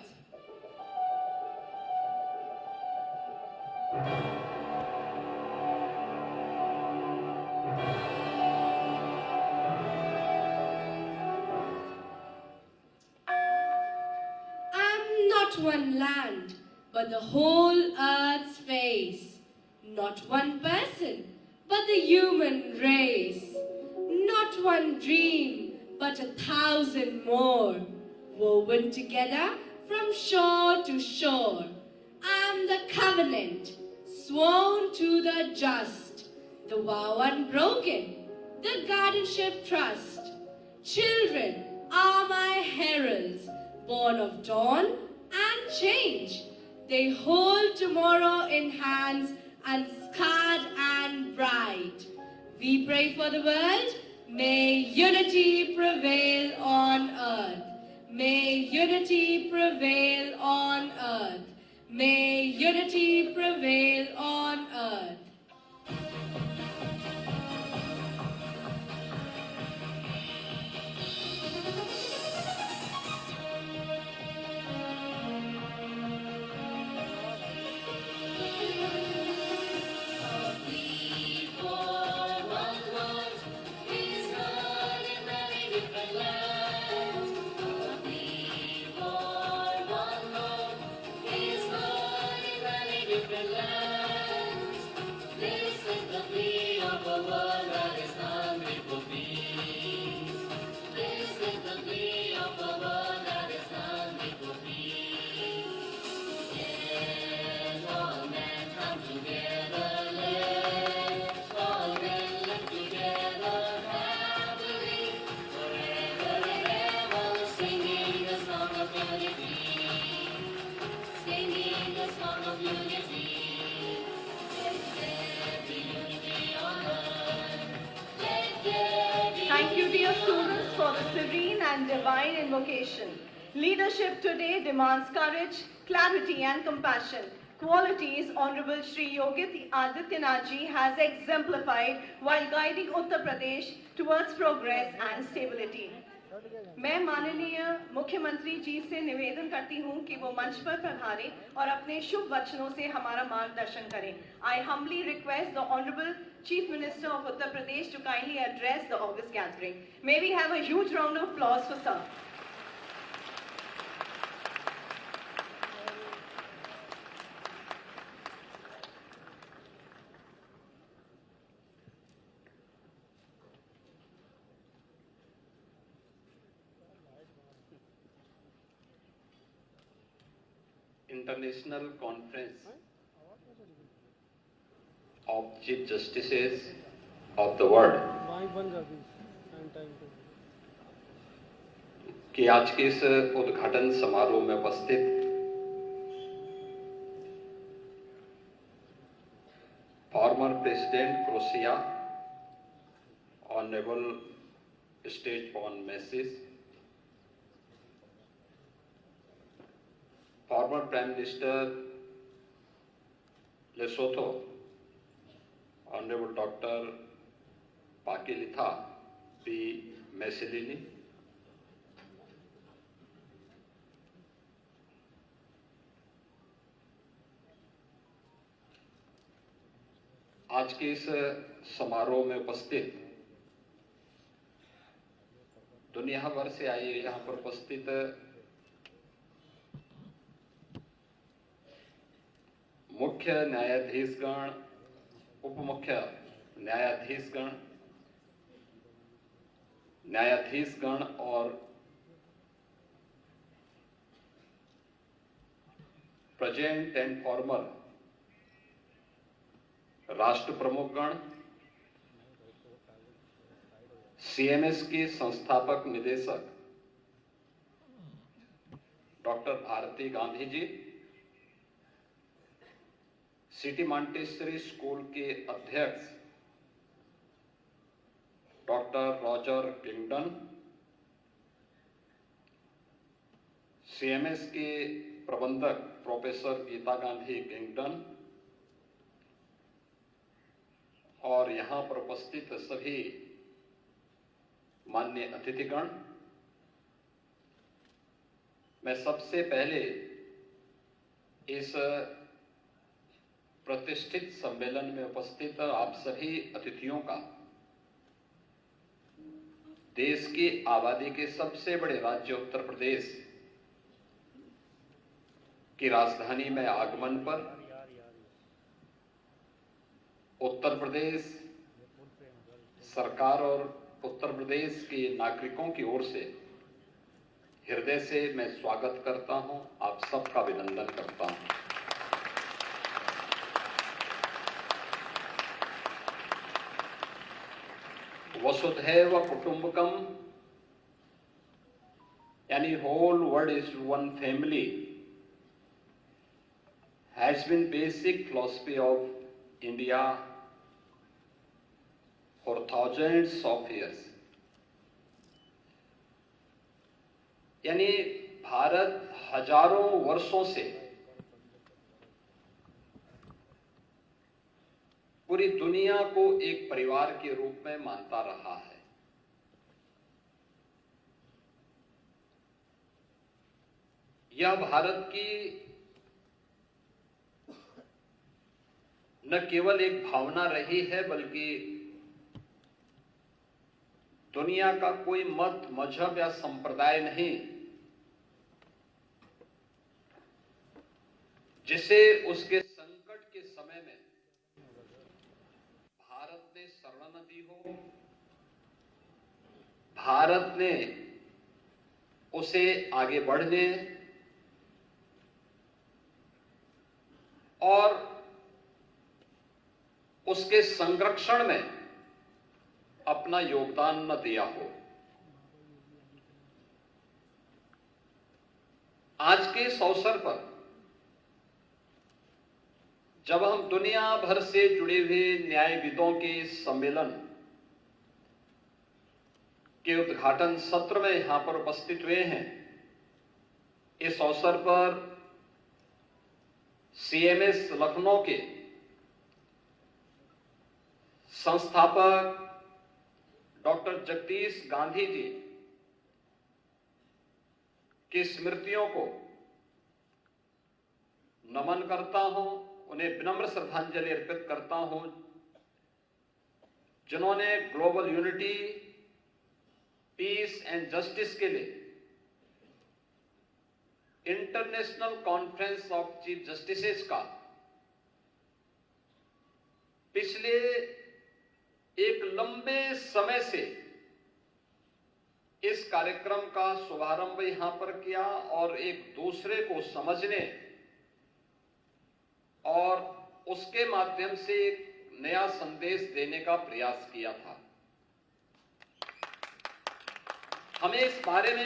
I'm not one land, but the whole earth's face. Not one person, but the human race. Not one dream, but 1,000 more, woven together from shore to shore. I'm the covenant, sworn to the just, the vow unbroken, the guardianship trust. Children are my heralds, born of dawn and change. They hold tomorrow in hands, unscarred and bright. We pray for the world. May unity prevail on earth. May unity prevail on earth. May unity prevail on earth. Thank you, dear students, for the serene and divine invocation. Leadership today demands courage, clarity, and compassion. Qualities Honorable Shri Yogi Adityanath Ji has exemplified while guiding Uttar Pradesh towards progress and stability. मैं माननीय मुख्यमंत्री जी से निवेदन करती हूं कि वो मंच पर पधारें और अपने शुभ वचनों से हमारा मार्गदर्शन करें. I humbly request the Honorable Chief Minister of Uttar Pradesh to kindly address the August gathering. May we have a huge round of applause for sir. International Conference of Chief Justices of the World कि आज के इस उद्घाटन समारोह में उपस्थित former president Croatia honourable state born message, former Prime Minister Lesotho, Honorable Dr. Pakilitha P. Messelini, आज के इस समारोह में उपस्थित दुनिया भर से आए यहाँ पर उपस्थित मुख्य न्यायाधीशगण, उप मुख्य न्यायाधीशगण, न्यायाधीशगण और प्रेजेंट एंड फॉर्मर राष्ट्र प्रमुखगण, सीएमएस की संस्थापक निदेशक doctor Bharti Gandhi ji, city Montessori school के अध्यक्ष डॉक्टर रॉजर किंगडन, सीएमएस के प्रबंधक प्रोफेसर गीता गांधी किंगडन और यहां पर उपस्थित सभी माननीय अतिथिगण, मैं सबसे पहले इस प्रतिष्ठित सम्मेलन में उपस्थित आप सभी अतिथियों का देश की आबादी के सबसे बड़े राज्य उत्तर प्रदेश की राजधानी में आगमन पर उत्तर प्रदेश सरकार और उत्तर प्रदेश के नागरिकों की ओर से हृदय से मैं स्वागत करता हूं, आप सबका अभिनंदन करता हूं। वसुधैव कुटुंबकम यानी whole world is one family has been basic philosophy of India for thousands of years. यानी भारत हजारों वर्षों से पूरी दुनिया को एक परिवार के रूप में मानता रहा है। यह भारत की न केवल एक भावना रही है बल्कि दुनिया का कोई मत, मजहब या संप्रदाय नहीं जिसे उसके संकट के समय में भारत ने शरण न दी हो, भारत ने उसे आगे बढ़ने और उसके संरक्षण में अपना योगदान न दिया हो। आज के इस अवसर पर जब हम दुनिया भर से जुड़े हुए न्यायविदों के सम्मेलन के उद्घाटन सत्र में यहां पर उपस्थित हुए हैं, इस अवसर पर सीएमएस लखनऊ के संस्थापक डॉक्टर जगदीश गांधी जी की स्मृतियों को नमन करता हूं, उन्हें विनम्र श्रद्धांजलि अर्पित करता हूं, जिन्होंने global unity, peace and justice के लिए international conference of chief justices का पिछले एक लंबे समय से इस कार्यक्रम का शुभारंभ यहां पर किया और एक दूसरे को समझने और उसके माध्यम से एक नया संदेश देने का प्रयास किया था। हमें इस बारे में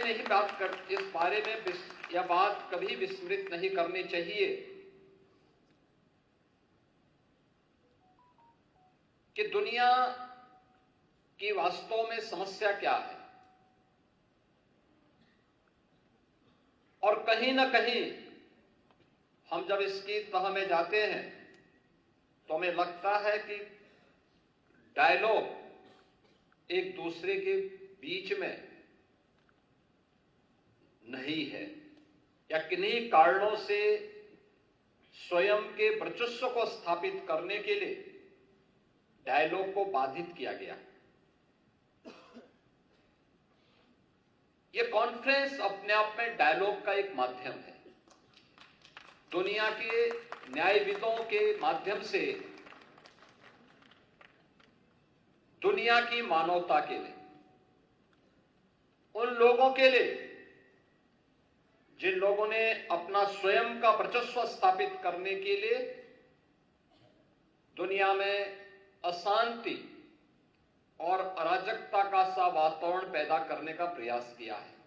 यह बात कभी विस्मृत नहीं करनी चाहिए कि दुनिया की वास्तव में समस्या क्या है और कहीं ना कहीं हम जब इसकी तह में जाते हैं तो हमें लगता है कि डायलॉग एक दूसरे के बीच में नहीं है या किन्हीं कारणों से स्वयं के वर्चस्व को स्थापित करने के लिए डायलॉग को बाधित किया गया। यह कॉन्फ्रेंस अपने आप में डायलॉग का एक माध्यम है। दुनिया के न्यायविदों के माध्यम से दुनिया की मानवता के लिए, उन लोगों के लिए जिन लोगों ने अपना स्वयं का वर्चस्व स्थापित करने के लिए दुनिया में अशांति और अराजकता का सा वातावरण पैदा करने का प्रयास किया है।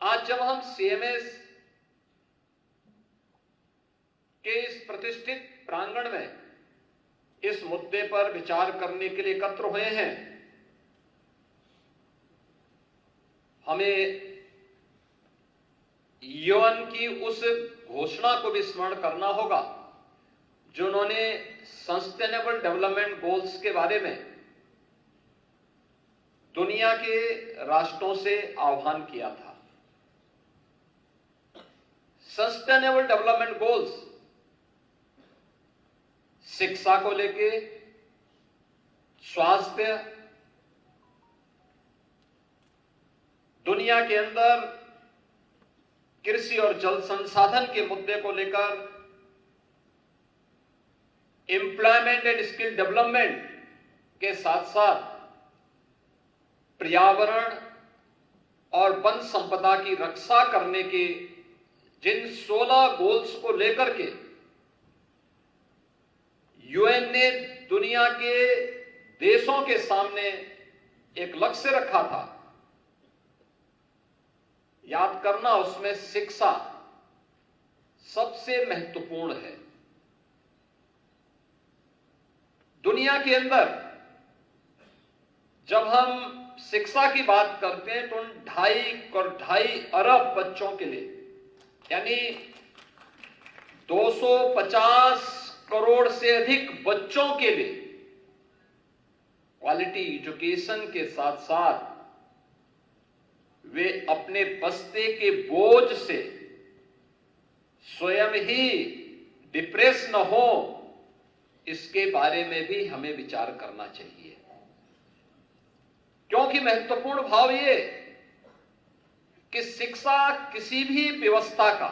आज जब हम सीएमएस के इस प्रतिष्ठित प्रांगण में इस मुद्दे पर विचार करने के लिए एकत्र हुए हैं, हमें यूएन की उस घोषणा को भी स्मरण करना होगा जो उन्होंने सस्टेनेबल डेवलपमेंट गोल्स के बारे में दुनिया के राष्ट्रों से आह्वान किया था। सस्टेनेबल डेवलपमेंट गोल्स शिक्षा को लेके, स्वास्थ्य, दुनिया के अंदर कृषि और जल संसाधन के मुद्दे को लेकर, एम्प्लॉयमेंट एंड स्किल डेवलपमेंट के साथ साथ पर्यावरण और वन संपदा की रक्षा करने के जिन 16 गोल्स को लेकर के यूएन ने दुनिया के देशों के सामने एक लक्ष्य रखा था, याद करना उसमें शिक्षा सबसे महत्वपूर्ण है। दुनिया के अंदर जब हम शिक्षा की बात करते हैं तो 2.5 अरब बच्चों के लिए, यानी 250 करोड़ से अधिक बच्चों के लिए क्वालिटी एजुकेशन के साथ साथ वे अपने बस्ते के बोझ से स्वयं ही डिप्रेस न हो, इसके बारे में भी हमें विचार करना चाहिए। क्योंकि महत्वपूर्ण भाव ये कि शिक्षा किसी भी व्यवस्था का,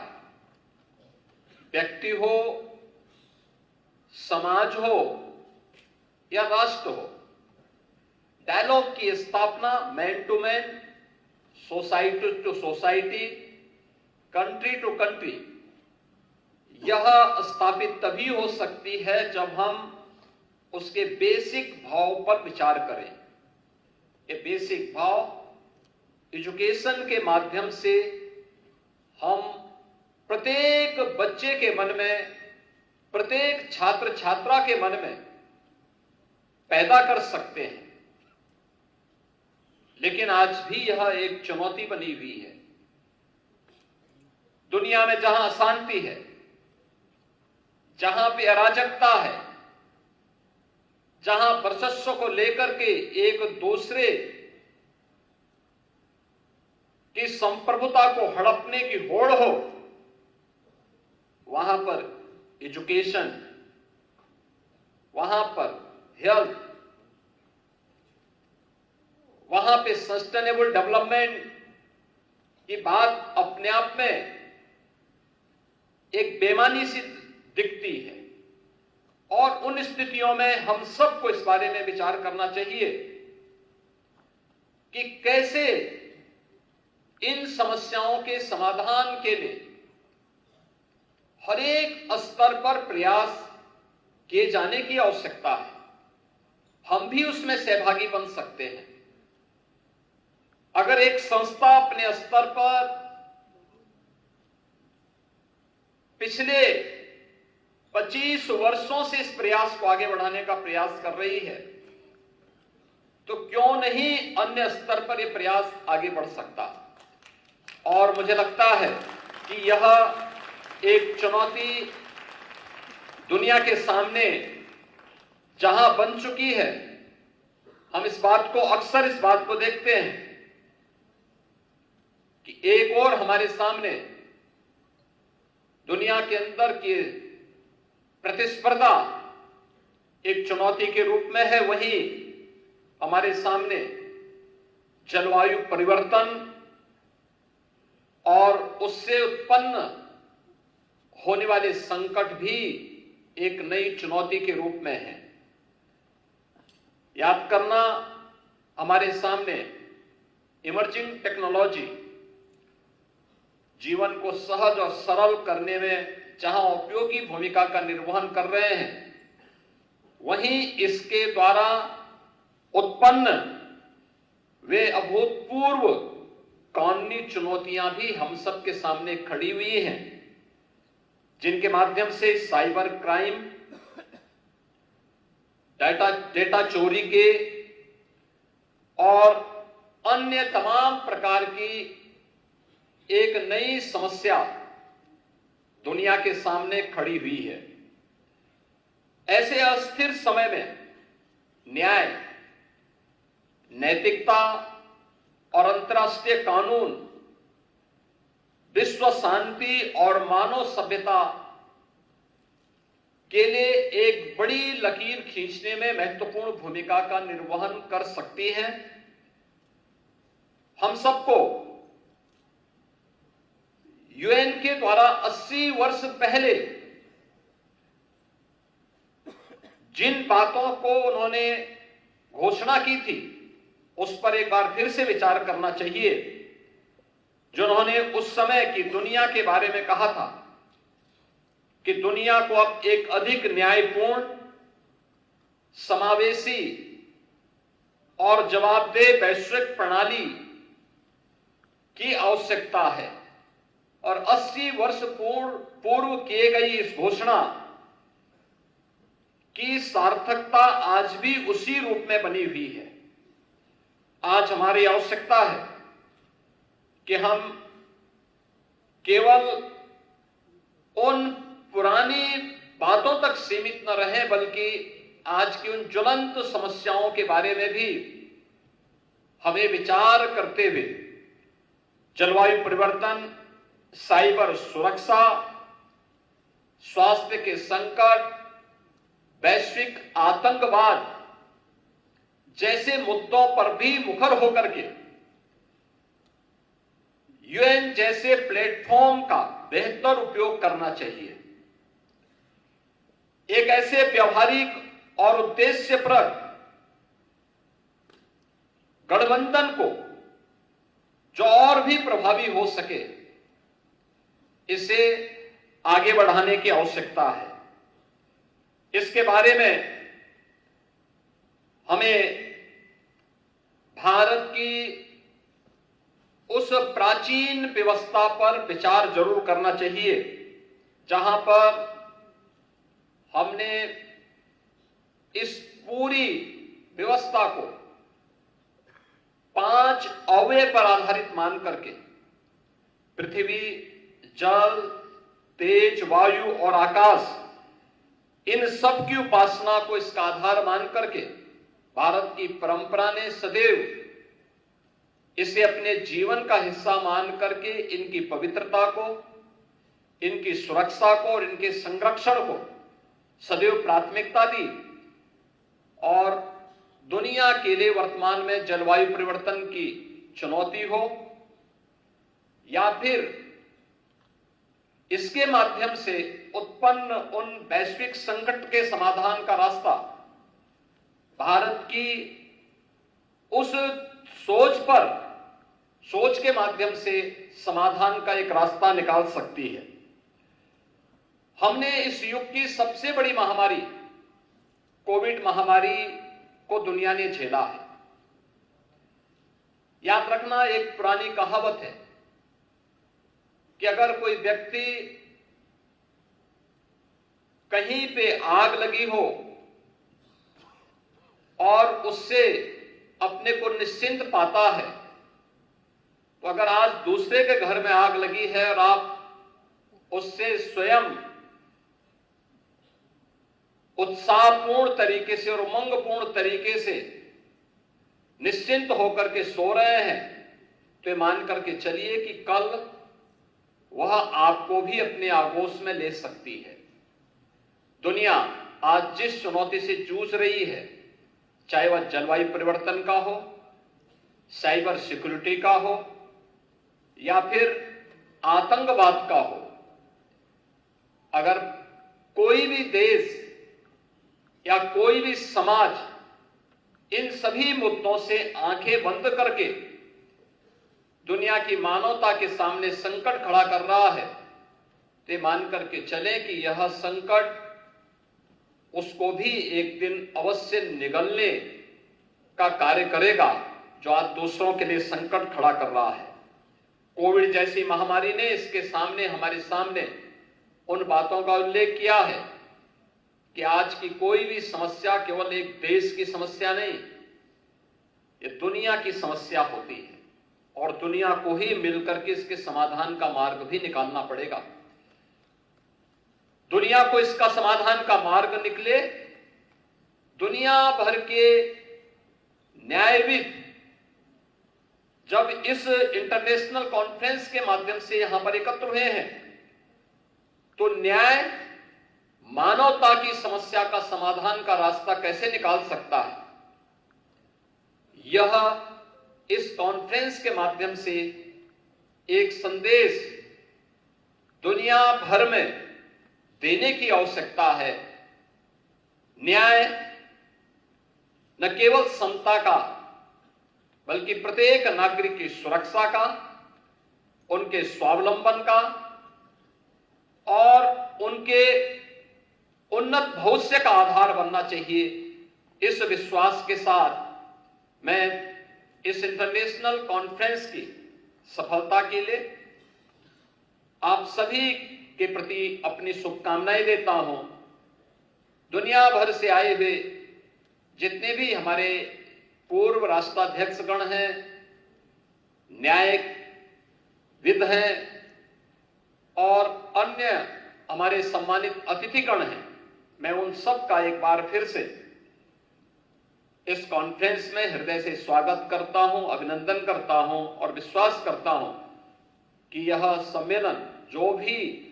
व्यक्ति हो, समाज हो या राष्ट्र हो, डायलॉग की स्थापना man to man, society to society, country to country, यह स्थापित तभी हो सकती है जब हम उसके बेसिक भाव पर विचार करें। ये बेसिक भाव एजुकेशन के माध्यम से हम प्रत्येक बच्चे के मन में, प्रत्येक छात्र छात्रा के मन में पैदा कर सकते हैं। लेकिन आज भी यह एक चुनौती बनी हुई है। दुनिया में जहां अशांति है, जहां पे अराजकता है, जहां वर्चस्व को लेकर के एक दूसरे की संप्रभुता को हड़पने की होड़ हो, वहां पर एजुकेशन, वहां पर हेल्थ, वहां पे सस्टेनेबल डेवलपमेंट की बात अपने आप में एक बेमानी सी दिखती है। और उन स्थितियों में हम सबको इस बारे में विचार करना चाहिए कि कैसे इन समस्याओं के समाधान के लिए हर एक स्तर पर प्रयास किए जाने की आवश्यकता है। हम भी उसमें सहभागी बन सकते हैं। अगर एक संस्था अपने स्तर पर पिछले 25 वर्षों से इस प्रयास को आगे बढ़ाने का प्रयास कर रही है, तो क्यों नहीं अन्य स्तर पर यह प्रयास आगे बढ़ सकता। और मुझे लगता है कि यह एक चुनौती दुनिया के सामने जहां बन चुकी है, हम इस बात को अक्सर इस बात को देखते हैं कि एक और हमारे सामने दुनिया के अंदर के प्रतिस्पर्धा एक चुनौती के रूप में है, वहीं हमारे सामने जलवायु परिवर्तन और उससे उत्पन्न होने वाले संकट भी एक नई चुनौती के रूप में है। याद करना, हमारे सामने इमर्जिंग टेक्नोलॉजी जीवन को सहज और सरल करने में जहां उपयोगी भूमिका का निर्वहन कर रहे हैं, वहीं इसके द्वारा उत्पन्न वे अभूतपूर्व कानूनी चुनौतियां भी हम सबके सामने खड़ी हुई हैं, जिनके माध्यम से साइबर क्राइम, डेटा चोरी के और अन्य तमाम प्रकार की एक नई समस्या दुनिया के सामने खड़ी हुई है। ऐसे अस्थिर समय में न्याय, नैतिकता और अंतर्राष्ट्रीय कानून विश्व शांति और मानव सभ्यता के लिए एक बड़ी लकीर खींचने में महत्वपूर्ण भूमिका का निर्वहन कर सकती हैं। हम सबको यूएन के द्वारा 80 वर्ष पहले जिन बातों को उन्होंने घोषणा की थी, उस पर एक बार फिर से विचार करना चाहिए, जो उन्होंने उस समय की दुनिया के बारे में कहा था कि दुनिया को अब एक अधिक न्यायपूर्ण, समावेशी और जवाबदेह वैश्विक प्रणाली की आवश्यकता है। और 80 वर्ष पूर्व किए गई इस घोषणा की सार्थकता आज भी उसी रूप में बनी हुई है। आज हमारी आवश्यकता है कि हम केवल उन पुरानी बातों तक सीमित न रहें, बल्कि आज की उन ज्वलंत समस्याओं के बारे में भी हमें विचार करते हुए जलवायु परिवर्तन, साइबर सुरक्षा, स्वास्थ्य के संकट, वैश्विक आतंकवाद जैसे मुद्दों पर भी मुखर होकर के यूएन जैसे प्लेटफॉर्म का बेहतर उपयोग करना चाहिए। एक ऐसे व्यवहारिक और उद्देश्यप्रद गठबंधन को जो और भी प्रभावी हो सके, इसे आगे बढ़ाने की आवश्यकता है। इसके बारे में हमें भारत की उस प्राचीन व्यवस्था पर विचार जरूर करना चाहिए, जहां पर हमने इस पूरी व्यवस्था को 5 अवयव पर आधारित मान करके पृथ्वी, जल, तेज, वायु और आकाश, इन सब की उपासना को इसका आधार मान करके भारत की परंपरा ने सदैव इसे अपने जीवन का हिस्सा मान करके इनकी पवित्रता को, इनकी सुरक्षा को और इनके संरक्षण को सदैव प्राथमिकता दी। और दुनिया के लिए वर्तमान में जलवायु परिवर्तन की चुनौती हो या फिर इसके माध्यम से उत्पन्न उन वैश्विक संकट के समाधान का रास्ता, भारत की उस सोच के माध्यम से समाधान का एक रास्ता निकाल सकती है। हमने इस युग की सबसे बड़ी महामारी, कोविड महामारी को दुनिया ने झेला है। याद रखना, एक पुरानी कहावत है कि अगर कोई व्यक्ति कहीं पे आग लगी हो और उससे अपने को निश्चिंत पाता है, तो अगर आज दूसरे के घर में आग लगी है और आप उससे स्वयं उत्साहपूर्ण तरीके से और उमंगपूर्ण तरीके से निश्चिंत होकर के सो रहे हैं, तो मान करके चलिए कि कल वह आपको भी अपने आगोश में ले सकती है। दुनिया आज जिस चुनौती से जूझ रही है, चाहे वह जलवायु परिवर्तन का हो, साइबर सिक्योरिटी का हो या फिर आतंकवाद का हो, अगर कोई भी देश या कोई भी समाज इन सभी मुद्दों से आंखें बंद करके दुनिया की मानवता के सामने संकट खड़ा कर रहा है, तो मान करके चले कि यह संकट उसको भी एक दिन अवश्य निगलने का कार्य करेगा, जो आज दूसरों के लिए संकट खड़ा कर रहा है। कोविड जैसी महामारी ने इसके सामने, हमारे सामने उन बातों का उल्लेख किया है कि आज की कोई भी समस्या केवल एक देश की समस्या नहीं, ये दुनिया की समस्या होती है और दुनिया को ही मिलकर के इसके समाधान का मार्ग भी निकालना पड़ेगा। दुनिया को इसका समाधान का मार्ग निकले, दुनिया भर के न्यायविद जब इस इंटरनेशनल कॉन्फ्रेंस के माध्यम से यहां पर एकत्र हुए हैं, तो न्याय मानवता की समस्या का समाधान का रास्ता कैसे निकाल सकता है, यह इस कॉन्फ्रेंस के माध्यम से एक संदेश दुनिया भर में देने की आवश्यकता है। न्याय न केवल समता का, बल्कि प्रत्येक नागरिक की सुरक्षा का, उनके स्वावलंबन का और उनके उन्नत भविष्य का आधार बनना चाहिए। इस विश्वास के साथ मैं इस इंटरनेशनल कॉन्फ्रेंस की सफलता के लिए आप सभी के प्रति अपनी शुभकामनाएं देता हूं। दुनिया भर से आए हुए जितने भी हमारे पूर्व राष्ट्राध्यक्षगण हैं, न्यायविद हैं और अन्य हमारे सम्मानित अतिथिगण हैं, मैं उन सब का एक बार फिर से इस कॉन्फ्रेंस में हृदय से स्वागत करता हूं, अभिनंदन करता हूं और विश्वास करता हूं कि यह सम्मेलन जो भी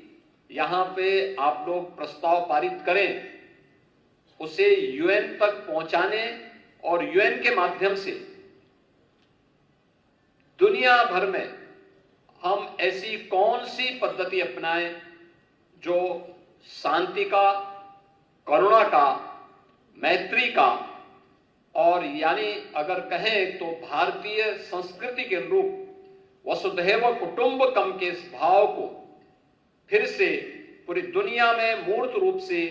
यहां पे आप लोग प्रस्ताव पारित करें, उसे यूएन तक पहुंचाने और यूएन के माध्यम से दुनिया भर में हम ऐसी कौन सी पद्धति अपनाएं जो शांति का, करुणा का, मैत्री का और यानी अगर कहें तो भारतीय संस्कृति के अनुरूप वसुधैव कुटुंबकम के इस भाव को फिर से पूरी दुनिया में मूर्त रूप से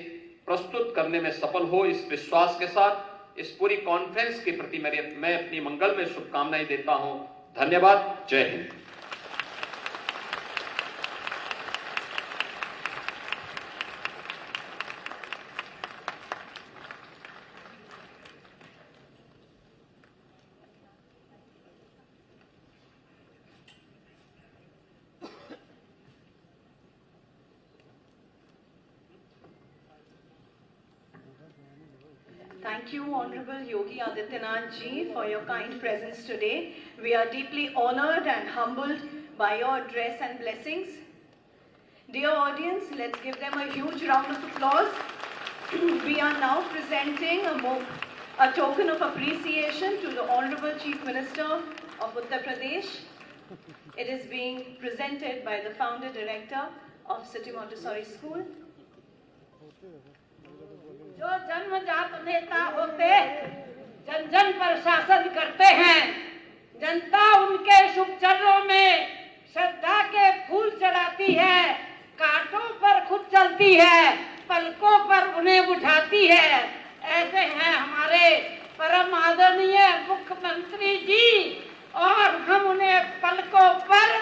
प्रस्तुत करने में सफल हो। इस विश्वास के साथ इस पूरी कॉन्फ्रेंस के प्रति मैं अपनी मंगल में शुभकामनाएं देता हूं। धन्यवाद। जय Hind. Thank you, Honorable Yogi Adityanath Ji, for your kind presence today. We are deeply honored and humbled by your address and blessings. Dear audience, let's give them a huge round of applause. We are now presenting a token of appreciation to the Honorable Chief Minister of Uttar Pradesh. It is being presented by the founder director of City Montessori School. जो जन्मजात नेता होते जन जन पर शासन करते हैं, जनता उनके शुभ चरणों में श्रद्धा के फूल चढ़ाती है, कांटों पर खुद चलती है, पलकों पर उन्हें उठाती है। ऐसे हैं हमारे परम आदरणीय मुख्यमंत्री जी और हम उन्हें पलकों पर